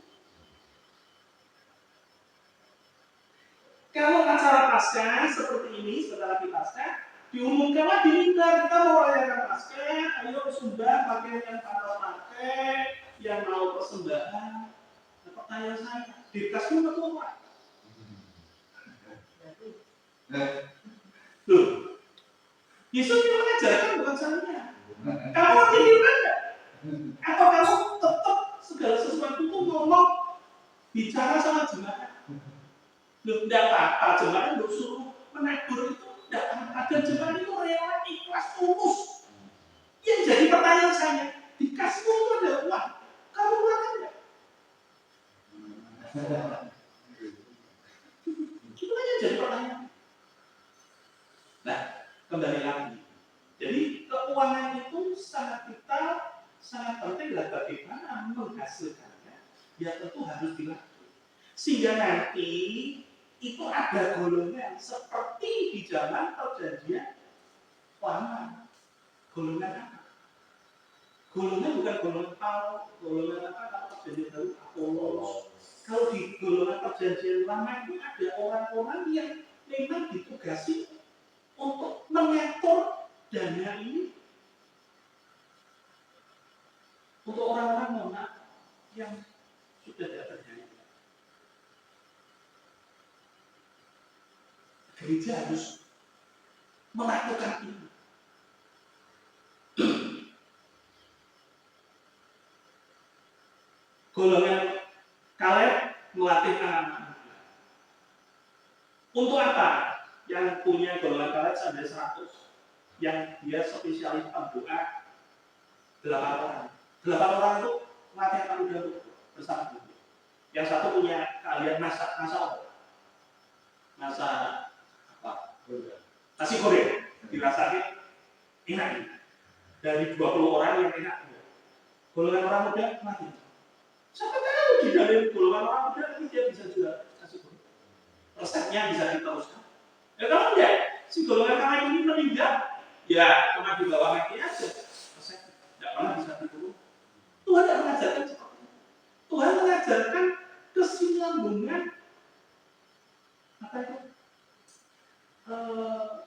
Kalau acara Paskah seperti ini, sebentar lagi Paskah, diumumkanlah di mimbar, kita mau rayakan Paskah, ayo sumbang pakai yang pakai, yang mau persembahan. Nah, pertanyaan saya, dikasih atau apa? Loh, Yesus yang mengajarkan bukan saya. Kamu ngerti gimana? Atau kamu tetap segala sesuatu itu ngomong bicara sama jemaat? Loh, tidak apa-apa, jemaat untuk suruh menegur itu tidak ada. Jemaat itu rela ikhlas tulus. Yang jadi pertanyaan saya, dikasih itu ada uang, kamu keluarkan tidak? Itu aja jadi pertanyaan. Nah, kembali lagi. Jadi keuangan itu sangat vital, sangat penting dan bagaimana menghasilkannya, ya tentu harus dilatih. Sehingga nanti itu ada golongan seperti di zaman perjanjian lama. Golongan apa? Golongan bukan golongan Paulus, golongan apa? Kalau perjanjian baru Apolos. Kalau di golongan perjanjian lama itu ada orang-orang yang memang ditugasi untuk mengatur dana ini untuk orang-orang monat yang sudah tidak berdaya. Gereja harus melakukan ini. Golongan Kaleb melatih anak-anak. Untuk apa? Yang punya golongan Kaleb sampai 100, yang dia spesialis doa 8 orang. 8 orang itu melatih anak muda bersama Tuhan. Yang satu punya keahlian masak apa? Nasi goreng. Dirasanya enak. Dari 20 orang yang enak. Golongan orang muda mati. Siapa tahu di dalam golongan orang muda nanti dia bisa jual nasi goreng. Resepnya bisa diteruskan. Ya kalau enggak, si golongan kami ini meninggal, ya cuma di bawah kaki aja. Resep tidak pernah bisa diturun. Tuhan tidak mengajarkan seperti itu. Tuhan mengajarkan kesinambungan apa itu?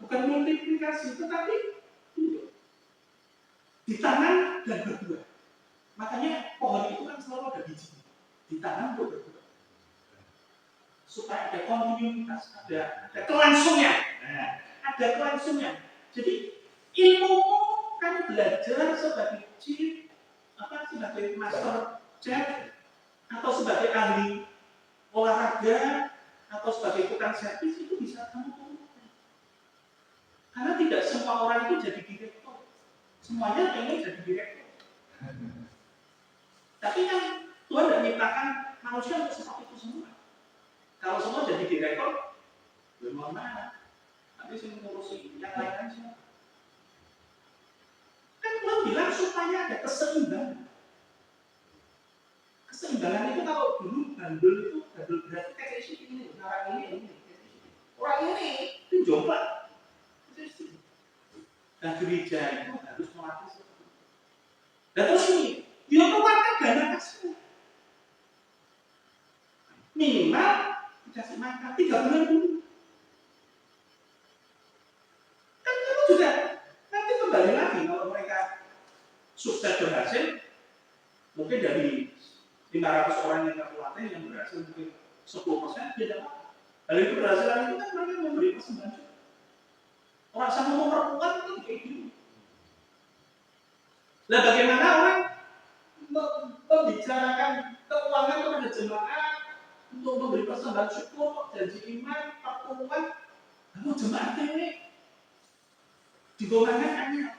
Bukan multiplikasi, tetapi ditanam dan berbuah. Makanya pohon itu kan selalu ada biji, ditanam untuk berbuah. Supaya ada kontinuitas, ada kelangsungan. Nah, ada kelangsungan. Jadi ilmu kan belajar sebagai chief, sebagai master chef, atau sebagai ahli olahraga, atau sebagai tukang servis itu bisa kamu turunkan. Karena tidak semua orang itu jadi direktur. Semuanya pengen jadi direktur. Tapi kan Tuhan tidak menciptakan manusia untuk seperti itu semua. Kalau semua jadi direktur, bagaimana? Nanti saya ngurusi yang lain aja. Kan Tuhan bilang supaya ada keseimbangan. Keseimbangan itu kalau dulu bandul berarti kayak ini, orang ini. Orang ini itu jomblo. Dan gereja itu harus melatih seperti itu. Dan terus ini, dia keluarkan dana kasih. Minimal dikasih makan 3 bulan dulu. Kan itu juga nanti kembali lagi kalau mereka sukses berhasil, mungkin dari 500 orang yang terlatih yang berhasil mungkin 10% dia dapat. Dari keberhasilan itu kan mereka memberi persembahan. Orang sama mau perempuan itu kayak gitu. Nah bagaimana orang membicarakan keuangan kepada jemaat untuk memberi persembahan syukur, janji iman, pertemuan, lalu jemaat ini digolongkannya.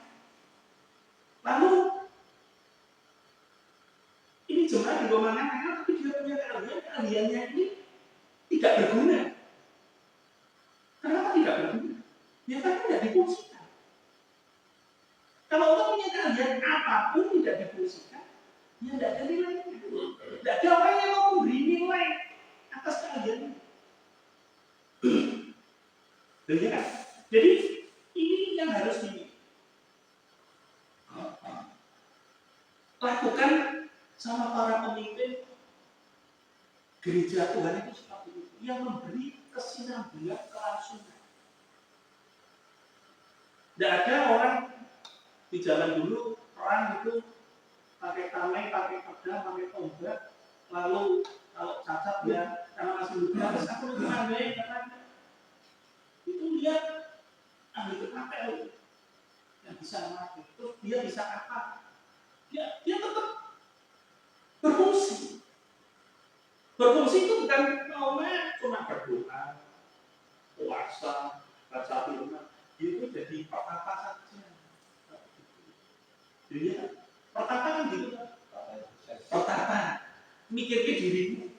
Lalu ini jemaat digolongkan tapi dia punya keahliannya ini tidak berguna. Kenapa tidak berguna? Ya karena tidak difungsikan. Kalau orang punya keahlian apapun tidak difungsikan, ya tidak ada nilainya. Tidak ada orang yang mau memberi nilai atas keahliannya. Jadi ini yang harus dilakukan sama para pemimpin gereja Tuhan itu seperti itu, yang memberi kesinambungan kelangsungan. Tidak ada orang di zaman dulu perang itu pakai tameng, pakai pedang, pakai tombak, lalu kalau cacat dia karena masih muda, terus aku lebih pandai karena itu lihat ahli ketapel yang bisa mati, terus dia bisa apa? Dia tetap berfungsi. Berfungsi itu bukan maunya cuma berdoa, puasa, baca firman, itu jadi apa saja. Jadi pertama kan gitu kan? Pertama mikirnya dirimu.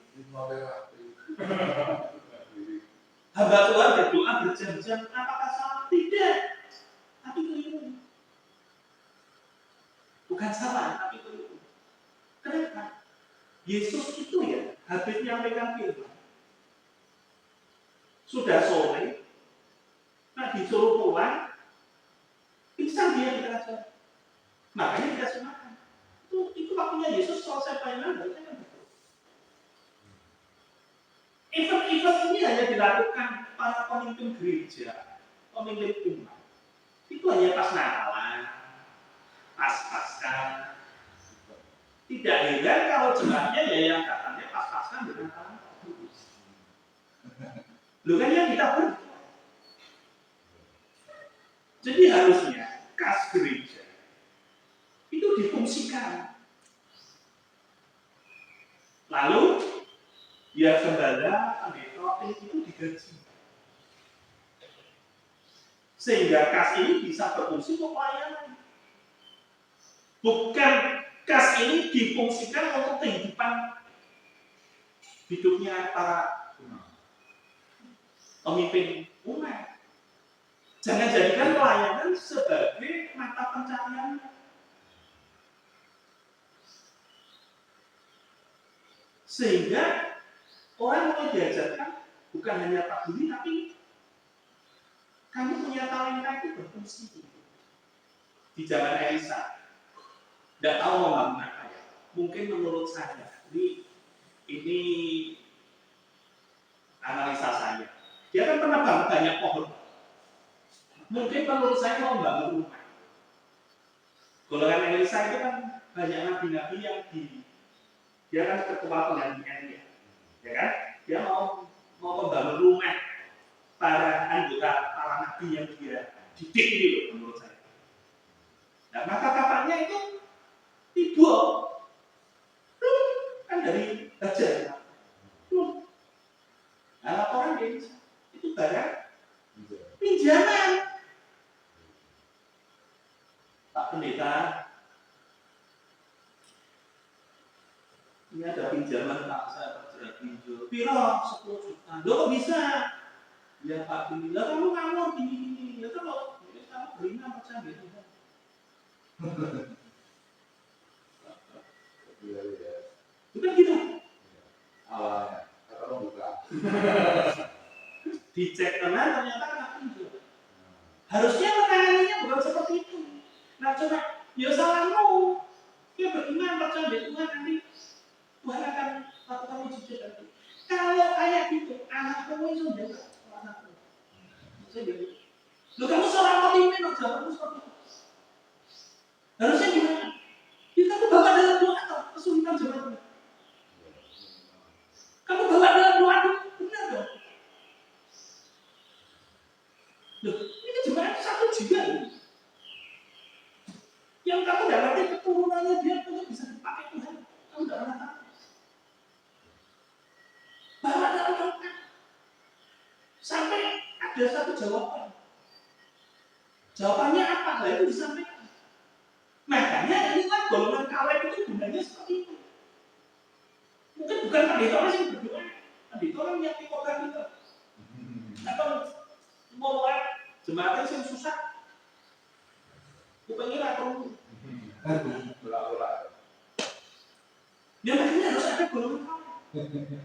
Hamba Tuhan berdoa berjam-jam, apakah salah? Tidak, tapi keliru. Bukan salah, tapi keliru. Kenapa? Yesus itu ya, habis menyampaikan firman. Sudah sore, nah disuruh pulang, pingsan dia di kerajaan. Makanya dikasih makan. Itu waktunya Yesus selesai pelayanan, harusnya kan betul. Event-event ini hanya dilakukan para pemimpin gereja, pemimpin umat. Itu hanya pas Natalan, pas Paskah. Tidak heran kalau jemaatnya ya yang datangnya pas Paskah dengan Natalan. Loh kan yang kita berdoa. Jadi harusnya kas gereja itu difungsikan. Lalu biar gembala, pendeta itu digaji. Sehingga kas ini bisa berfungsi untuk pelayanan. Bukan kas ini difungsikan untuk kehidupan hidupnya para pemimpin umat. Jangan jadikan pelayanan sebagai mata pencarian. Sehingga orang mulai diajarkan bukan hanya peduli, tapi kamu punya talenta itu berfungsi. Di zaman Elisa, tidak tahu mau bangun apa ya. Mungkin menurut saya, ini analisa saya. Dia kan pernah bangun banyak pohon. Mungkin menurut saya mau bangun rumah. Golongan Elisa itu kan banyak nabi-nabi yang dia kan ketua penggantian ya kan? Dia mau membangun rumah para anggota, para nabi yang dia didik ini loh menurut saya. Nah maka kakaknya itu ibu kan dari Hajar. Nah laporan dia itu barang pinjaman. Pak Pendeta, ini ada pinjaman Pak, saya bergerak pinjol. Piro 10 juta. Loh kok bisa? Ya Pak Bini, lah kamu ngamur gini-gini. Ya kalau kamu beriman percaya gitu. Bukan gitu. Awalnya, kalau buka. Dicek teman ternyata kena pinjol. Harusnya penanganannya bukan seperti itu. Nah coba, ya salahmu. Ya beriman percaya di Tuhan nanti Tuhan akan lakukan mujizat nanti. Kalau kayak gitu, anakmu itu sudah anakmu. Loh kamu seorang pemimpin, jangan seperti itu. Harusnya gimana? Kita tuh bapak dalam doa atau kesulitan jemaat. ada satu jawaban. Jawabannya apa? Nah, itu disampaikan. Makanya inilah golongan kawet itu gunanya seperti itu. Mungkin bukan pendeta yang berdoa, pendeta orang yang dikobar kita. Atau mau jemaat yang susah, bukannya atau Berat-berat. ya makanya harus ada golongan kawet.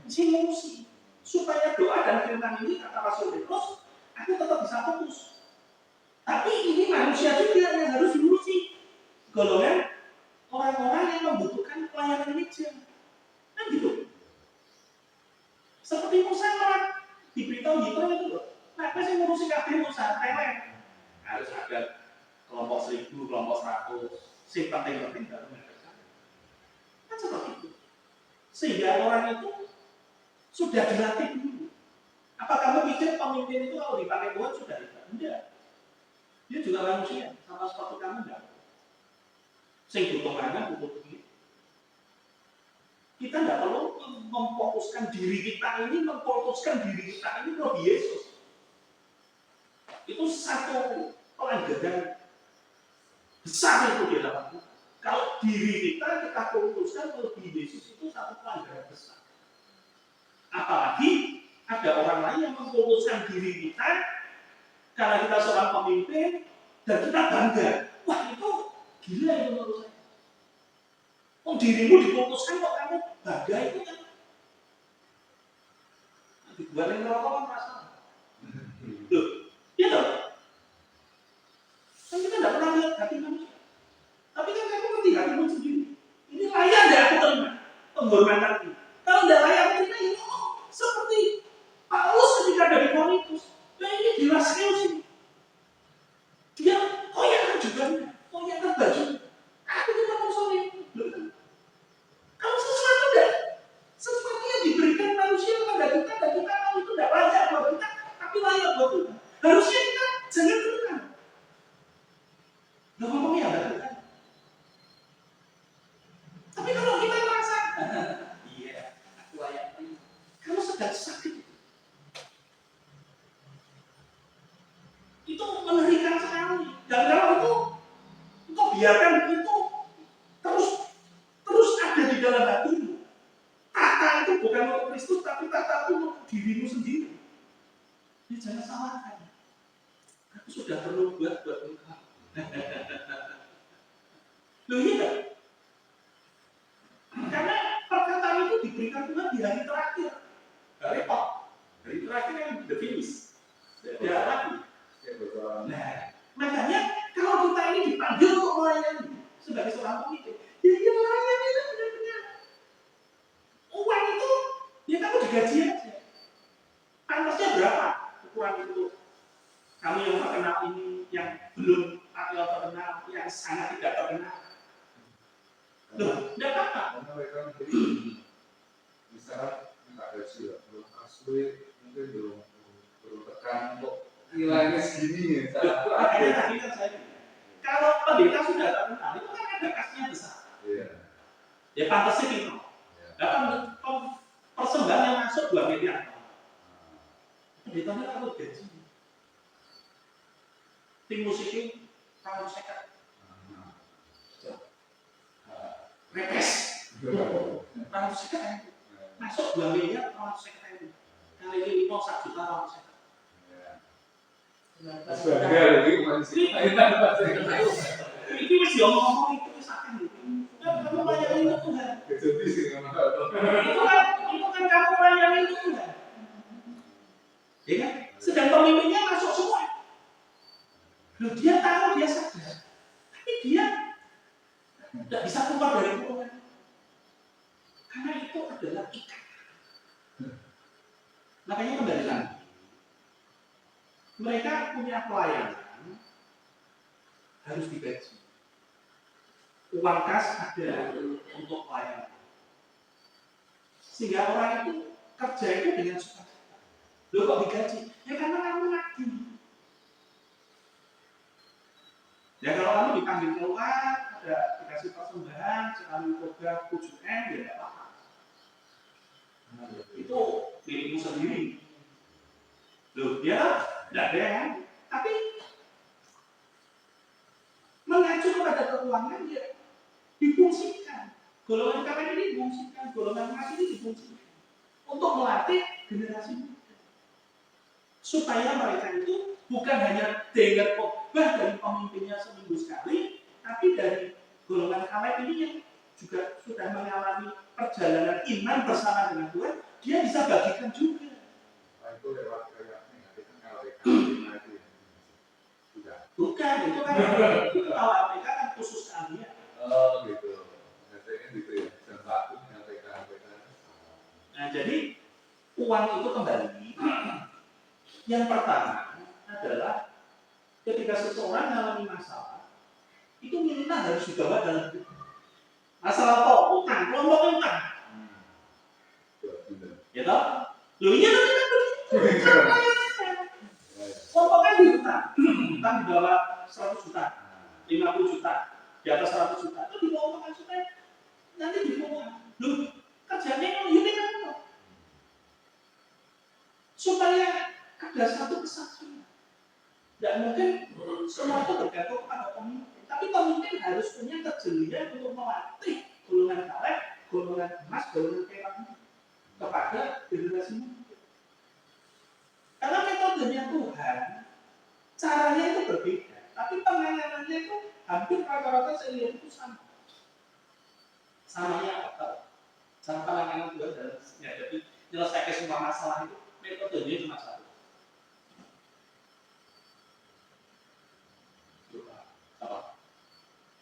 Solusi supaya doa dan firman ini kata Rasul Petrus, aku tetap bisa fokus. Tapi ini manusia juga yang harus diurusi. Golongan orang-orang yang membutuhkan pelayanan media. Kan gitu. Seperti Musa orang diberitahu gitu itu loh. Kenapa sih ngurusi kabeh Musa? Teler. Harus ada kelompok 1000, kelompok 100. Sing penting-penting baru mereka. Kan seperti itu. Sehingga orang itu sudah dilatih dulu. Apa kamu pikir pemimpin itu kalau dipakai Tuhan sudah tidak? Tidak. Dia juga manusia, sama seperti kamu enggak. Sing butuh mangan, butuh duit. Kita tidak perlu memfokuskan diri kita ini ke Yesus. Itu satu pelanggaran besar itu di dalam Tuhan. Kalau diri kita fokuskan ke Yesus itu satu pelanggaran besar. Apalagi ada orang lain yang memfokuskan diri kita karena kita seorang pemimpin dan kita bangga. Wah itu gila itu menurut saya. Oh dirimu difokuskan kok kamu bangga itu kan. Dibuat yang rokok kan masalah. Loh, iya toh? Kan kita tidak pernah lihat hati manusia. Tapi kan kamu ngerti hatimu sendiri. Ini layak tidak aku terima penghormatan ini. Kalau tidak layak aku terima ini seperti Paulus ketika dari Korintus. Nah ini jelas sih. Dia koyak juga, koyak baju. Aku tidak mau soal itu. Kalau sesuatu yang diberikan manusia kepada kita dan kita tahu itu tidak layak buat kita, tapi layak buat kita. Harusnya kita jangan terima. Nggak ngomongnya ada Tuhan. Tapi kalau kita merasa, iya, aku layak ini. Kamu sedang sakit. Itu mengerikan sekali. Dan kalau itu, engkau biarkan itu terus ada di dalam hatimu. Tata itu bukan untuk Kristus, tapi tata itu untuk dirimu sendiri. Ya jangan salahkan. Aku sudah perlu buat engkau. Loh iya. Karena perkataan itu diberikan Tuhan di hari terakhir. Repot. Hari terakhir yang the finish. Tidak lagi. Nah, makanya kalau kita ini dipanggil untuk melayani sebagai seorang pemimpin, ya dia melayani itu benar-benar. Uang itu, ya kamu digaji aja. Pantasnya berapa ukuran itu? Kamu yang terkenal ini, yang belum atau terkenal, yang sangat tidak terkenal. Loh, tidak apa-apa. Karena mereka menjadi misalnya minta gaji ya, belum asli mungkin belum tekan untuk nilainya segini ya. Makanya tadi kan saya bilang, kalau pendeta sudah terkenal, itu kan ada kasnya besar. Iya. Ya pantasnya gitu. Nah, persembahan yang masuk 2 miliar. Pendetanya kalau gaji. Tim musiknya kalau saya repes. Kalau saya masuk 2 miliar kalau saya kali ini mau 1 juta kalau saya. Sebenarnya lagi masih Ini masih ngomong itu misalkan gitu. Kamu melayani itu Tuhan. jadi sih nggak Itu kan kamu melayani itu Tuhan. Ya kan? Sedang pemimpinnya masuk semua. Loh dia tahu, dia sadar. Tapi dia tidak bisa keluar dari kurungan. Karena itu adalah ikat. Makanya kembali lagi. Mereka punya pelayanan harus digaji. Uang kas ada untuk pelayanan. Sehingga orang itu kerja itu dengan sukacita. Loh kok digaji? Ya karena kamu ngabdi. Ya kalau kamu dipanggil keluar, ada dikasih persembahan, sekali program 7M, ya tidak apa-apa. Itu dirimu sendiri. Loh, ya Tidak ada yang, tapi mengacu kepada keuangan ya difungsikan. Golongan KPN ini difungsikan, golongan emas ini difungsikan untuk melatih generasi muda supaya mereka itu bukan hanya dengar khotbah dari pemimpinnya seminggu sekali, tapi dari golongan KPN ini yang juga sudah mengalami perjalanan iman bersama dengan Tuhan, dia bisa bagikan juga. Nah, itu lewat kayak negatif kan LPK itu ya. Sudah. Bukan, itu kan kalau APK kan khusus kalian. Oh gitu. Biasanya gitu ya. Dan satu LPK. Nah jadi uang itu kembali. Yang pertama adalah ketika seseorang mengalami masalah, itu minta harus dibawa dalam hidup. Masalah apa? Utang, kelompok utang. Ya toh? Loh iya kan begitu. Kelompoknya di utang. Utang di bawah 100 juta, 50 juta, di atas 100 juta. Itu dikelompokkan supaya nanti dikelompokkan. Loh, kerjanya ini kan supaya ada satu kesatuan. Tidak mungkin semua itu bergantung pada pemimpin, tapi pemimpin harus punya kejelian untuk melatih golongan karet, golongan emas, golongan perak kepada generasi muda. Karena metodenya Tuhan, caranya itu berbeda, tapi penanganannya itu hampir rata-rata saya lihat itu sama. Samanya apa? Cara penanganan Tuhan dalam menghadapi menyelesaikan semua masalah itu metodenya cuma satu.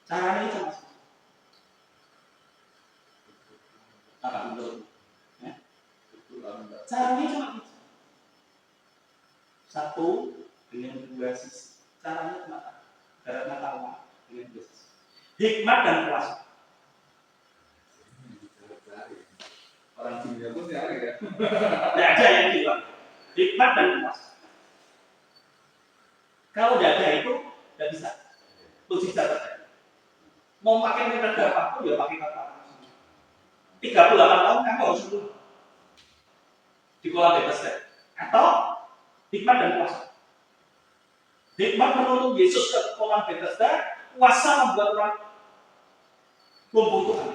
Caranya cuma satu. Apa menurut? Caranya cuma itu. Satu dengan dua sisi. Caranya cuma satu. Darat mata uang dengan dua sisi. Hikmat dan kuasa. Orang dunia pun nyari ya. Tidak ada yang bilang. Hikmat dan kuasa. Kalau tidak ada itu, tidak bisa. Mujizat saja. Mau pakai metode apapun, ya pakai kata. 38 tahun kamu harus dulu di kolam Bethesda. Atau hikmat dan kuasa. Hikmat menuntun Yesus ke kolam Bethesda, kuasa membuat orang lumpuh Tuhan.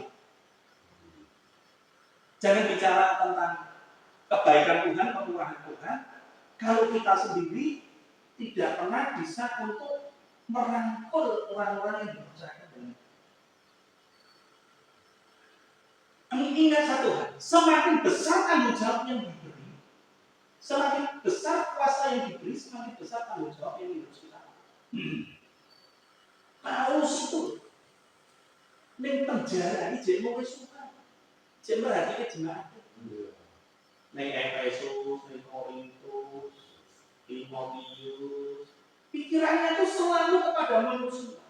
Jangan bicara tentang kebaikan Tuhan, kemurahan Tuhan, kalau kita sendiri tidak pernah bisa untuk merangkul orang-orang yang percaya dengan. Ingat satu hal, semakin besar tanggung jawab yang diberi, semakin besar kuasa yang diberi, semakin besar tanggung jawab yang harus kita lakukan. Paulus itu neng penjara ini jadi mau kesukaan, jadi berarti jemaat. Neng Efesus, neng Korintus, Timotius, pikirannya itu selalu kepada manusia,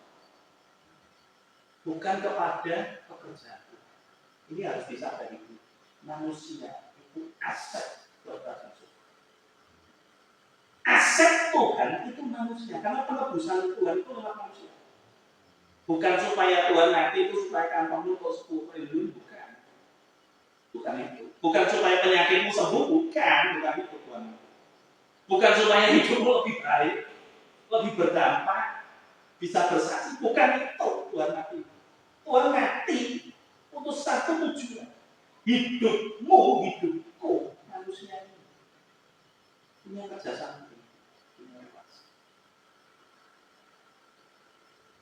bukan kepada pekerjaan. Ini harus disadari. Manusia itu aset buat Tuhan. Aset Tuhan itu manusia, karena penebusan Tuhan itu lewat manusia. Bukan supaya Tuhan nanti itu supaya kantongmu kok 10 triliun, bukan. Bukan itu. Bukan supaya penyakitmu sembuh, bukan itu Tuhan. Bukan supaya hidupmu lebih baik, lebih berdampak, bisa bersaksi, bukan itu Tuhan mati. Tuhan mati untuk satu tujuan, hidupmu, hidupku, manusia ini punya kerjasama, punya relasi.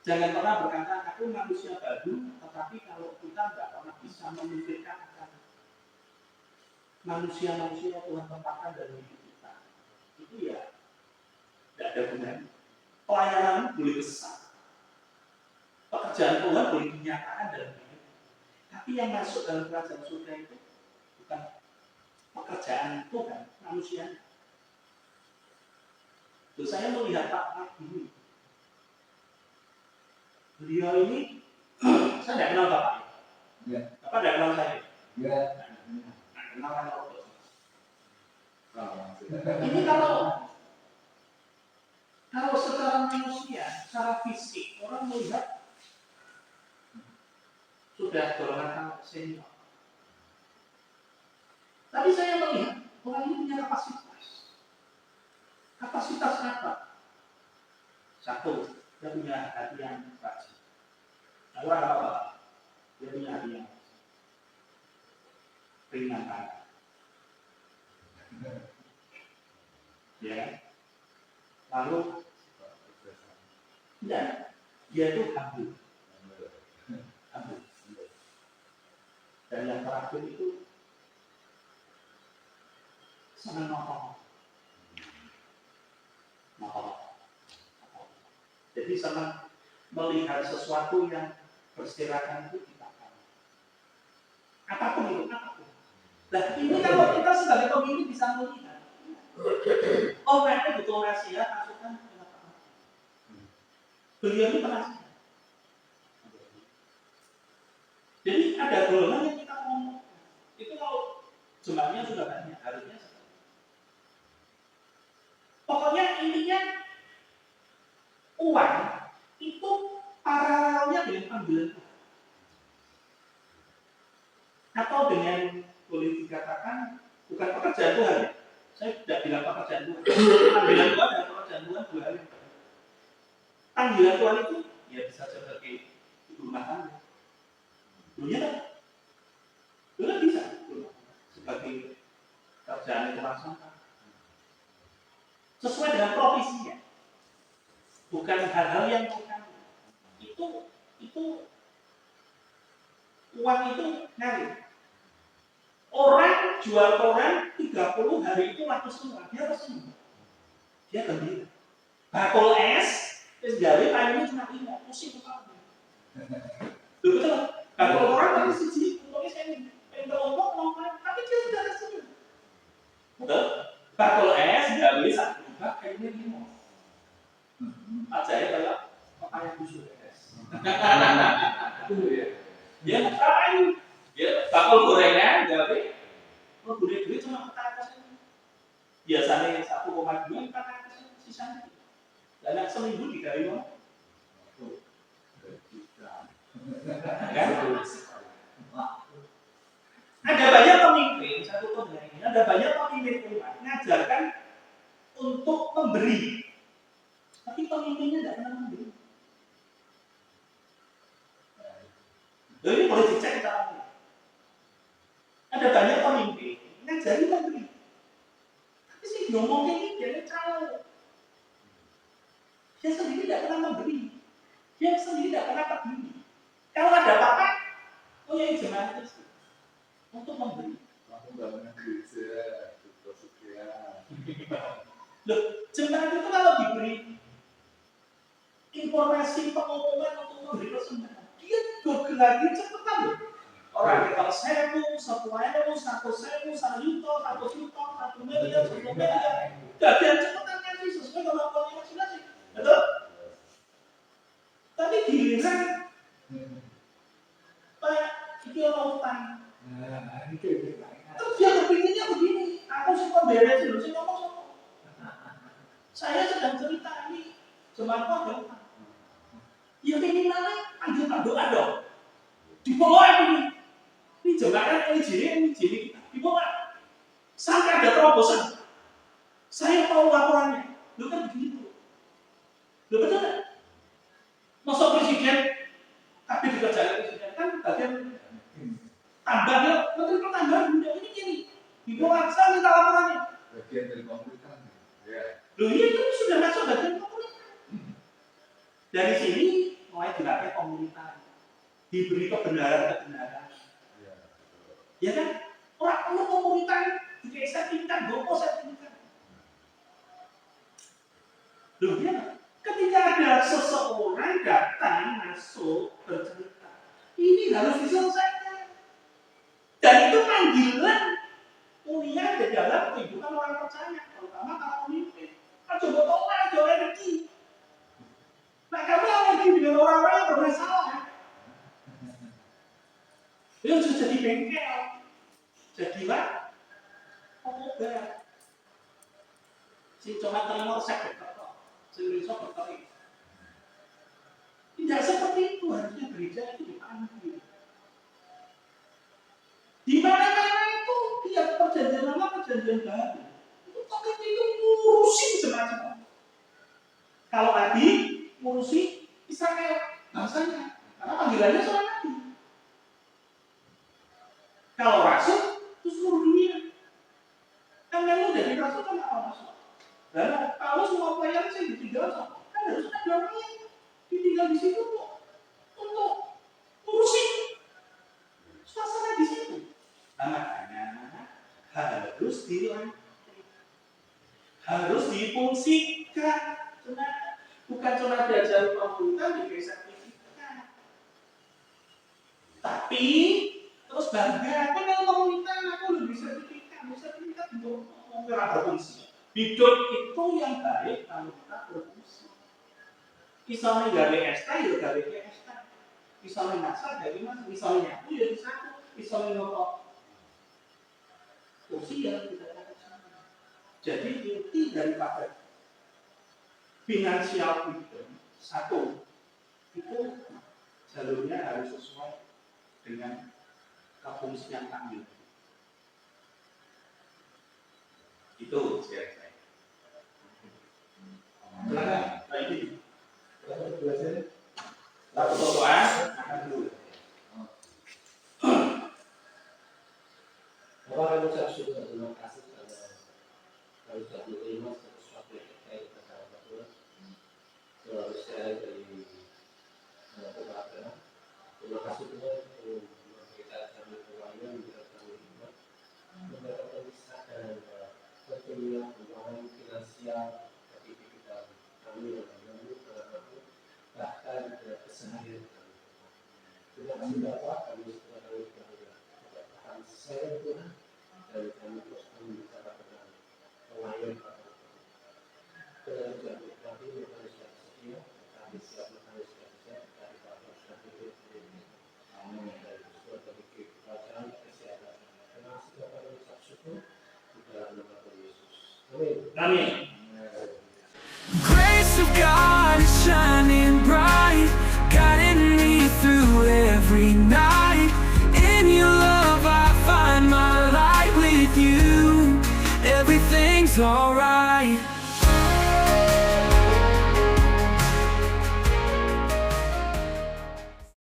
Jangan pernah berkata aku manusia baru, tetapi kalau kita tidak pernah bisa memikirkan akan manusia-manusia yang Tuhan tempatkan dalam hidup kita, itu ya tidak ada gunanya. Pelayanan boleh besar, pekerjaan Tuhan boleh dinyatakan dalam hidup. Tapi yang masuk dalam kerajaan surga itu bukan pekerjaan Tuhan, manusia. Terus saya melihat Pak Mak ini. Beliau ini, saya tidak kenal Bapak. Ya. Bapak tidak kenal saya. Ya. Tidak kenal kan Bapak. Nah, Ini kalau secara manusia, secara fisik, orang melihat sudah golongan senior. Tapi saya melihat orang ini punya kapasitas Dia punya hati yang rajin. Lalu apa? Dia punya hati yang ringan tangan. Ya. Lalu enggak, dia itu humble. Dan yang terakhir itu senang nolong. Jadi senang melihat sesuatu yang berserakan itu kita tahu. Apapun itu, apapun. Nah ini kalau kita sebagai pemimpin bisa melihat, oh mereka butuh nasihat, masukan, beliau ini penasihat. Jadi ada golongan yang kita ngomong, itu kalau jumlahnya sudah banyak, harusnya sekali. Pokoknya intinya uang itu paralelnya dengan panggilan Tuhan. Atau dengan boleh dikatakan bukan pekerjaan Tuhan. Saya tidak bilang pekerjaan Tuhan. Panggilan Tuhan dan pekerjaan Tuhan dua hal. Panggilan Tuhan itu ya bisa sebagai ibu rumah tangga. Dunia kan? Dunia bisa sebagai kerjaan yang sampah. Sesuai dengan profesinya. Bukan hal-hal yang bukan itu uang itu ngalir. Orang jual koran 30 hari itu laku semua, dia pasti dia gembira. Bakul es, es gawe payungnya cuma 5, pusing kepala. Betul? Bakul koran tapi siji, untungnya saya ini, untuk ngomong, tapi dia sudah resmi. Betul? Bakul es gawe 1 bak, payungnya 5. Ajaib kayak papaya busuk es. Dia ngapain? Dia bakul gorengan, gawe. Oh, duit cuma 400. Biasanya 1,2 400 sisanya. Dan seminggu digawe mau. Ada banyak pemimpin, satu contoh ini, ada banyak pemimpin umat mengajarkan untuk memberi. Tapi pemimpinnya tidak pernah memberi. Jadi boleh dicek caranya. Ada banyak pemimpin ngajari memberi. Tapi sih ngomong kayak ini dia tahu. Dia sendiri tidak pernah memberi. Dia sendiri tidak pernah peduli. Kalau ada apa-apa, oh ya jemaah itu untuk memberi. Kamu nggak punya gereja, itu sekian. Loh, jemaah itu kalau diberi informasi pengumuman untuk memberi persembahan, dia double lagi cepetan loh. Orang kita 1.000, 1.000, 1.000, 1 juta, 1 miliar, 10 miliar. Bagian cepetan kasih sesuai kemampuannya masing-masing. Betul? Tapi giliran Pak, itu orang utang. Terus dia berpikirnya begini, aku suka beres dulu, saya ngomong sama. Saya sedang cerita ini, cuma aku ada utang. Ya minimalnya panggil doa dong. Di bawah ini jemaah ini jadi di bawah. Sampai ada terobosan. Saya tahu laporannya. Lu kan begitu. Lu betul kan? Masuk presiden, tapi dikerjakan presiden kan bagian tambahnya menteri pertambahan ini gini. Di bawah saya minta laporannya. Bagian dari pemerintahan. Ya. Loh iya itu sudah masuk bagian pemerintahan. Dari sini mulai dilatih pemerintahan. Diberi kebenaran. Ya kan? Orang perlu pemerintahan juga sertifikat, gopo sertifikat. Loh ya, ketika ada seseorang datang masuk bercerita, ini harus diselesaikan. Dan itu panggilan mulia di dalam kehidupan orang percaya, terutama para pemimpin. Coba tolak, coba energi. Nah kamu energi dengan orang-orang yang bermasalah. Dia sudah jadi bengkel, jadilah obat. Si cuma terima resep dokter, si resep dokter. Tidak seperti itu, harusnya gereja itu dipanggil. Di mana-mana itu tiap perjanjian lama, perjanjian baru, itu topik itu ngurusin semacam. Kalau tadi ngurusi Israel, bangsanya. Karena panggilannya seorang nabi. Kalau rasul, itu seluruh dunia. Kan memang jadi rasul kan apa maksud? Karena kalau semua pelayan saya ditinggal, kan harus ada orang yang ditinggal di situ untuk ngurusi suasana di situ. Nah, makanya harus difungsikan. Bukan cuma diajari pemerintah diberi sertifikat, tapi terus bangga kan kalau pemerintah aku lebih sertifikat untuk berfungsi. Hidup itu yang baik kalau kita berfungsi. Misalnya gawe SK ya gawe SK, misalnya masak dari mas, misalnya aku ya di satu, misalnya ngokok kursi ya tidak ada sama. Jadi inti daripada finansial freedom satu itu jalurnya harus sesuai dengan kefungsian kami. Itu saya. Silakan, Pak Idi. Lalu soal akan dulu. Bapak kami ucap syukur dan terima kasih kepada kami sudah menerima sesuatu yang terkait dengan Bapak selalu saya dari kepada terima kasih Tuhan untuk kita kami pelayan kita kami iman mendapatkan kesadaran tentunya keuangan finansial bagi kita kami yang kami bahkan keseharian kami. Terima kasih Bapak kami sudah Tuhan saya Tuhan dan kami terus membicara dengan pelayan Bapak. Dan juga kami yang sudah setia, kami siap kami sudah siap dari Bapak sudah hidup. Amin. Dan juga bagi kerajaan kesehatan. Terima kasih Bapak yang ucap syukur di dalam nama Tuhan Yesus. Amin. Amin. Grace of God is shining bright, guiding me through every night. In your love I find my light with you. Everything's alright.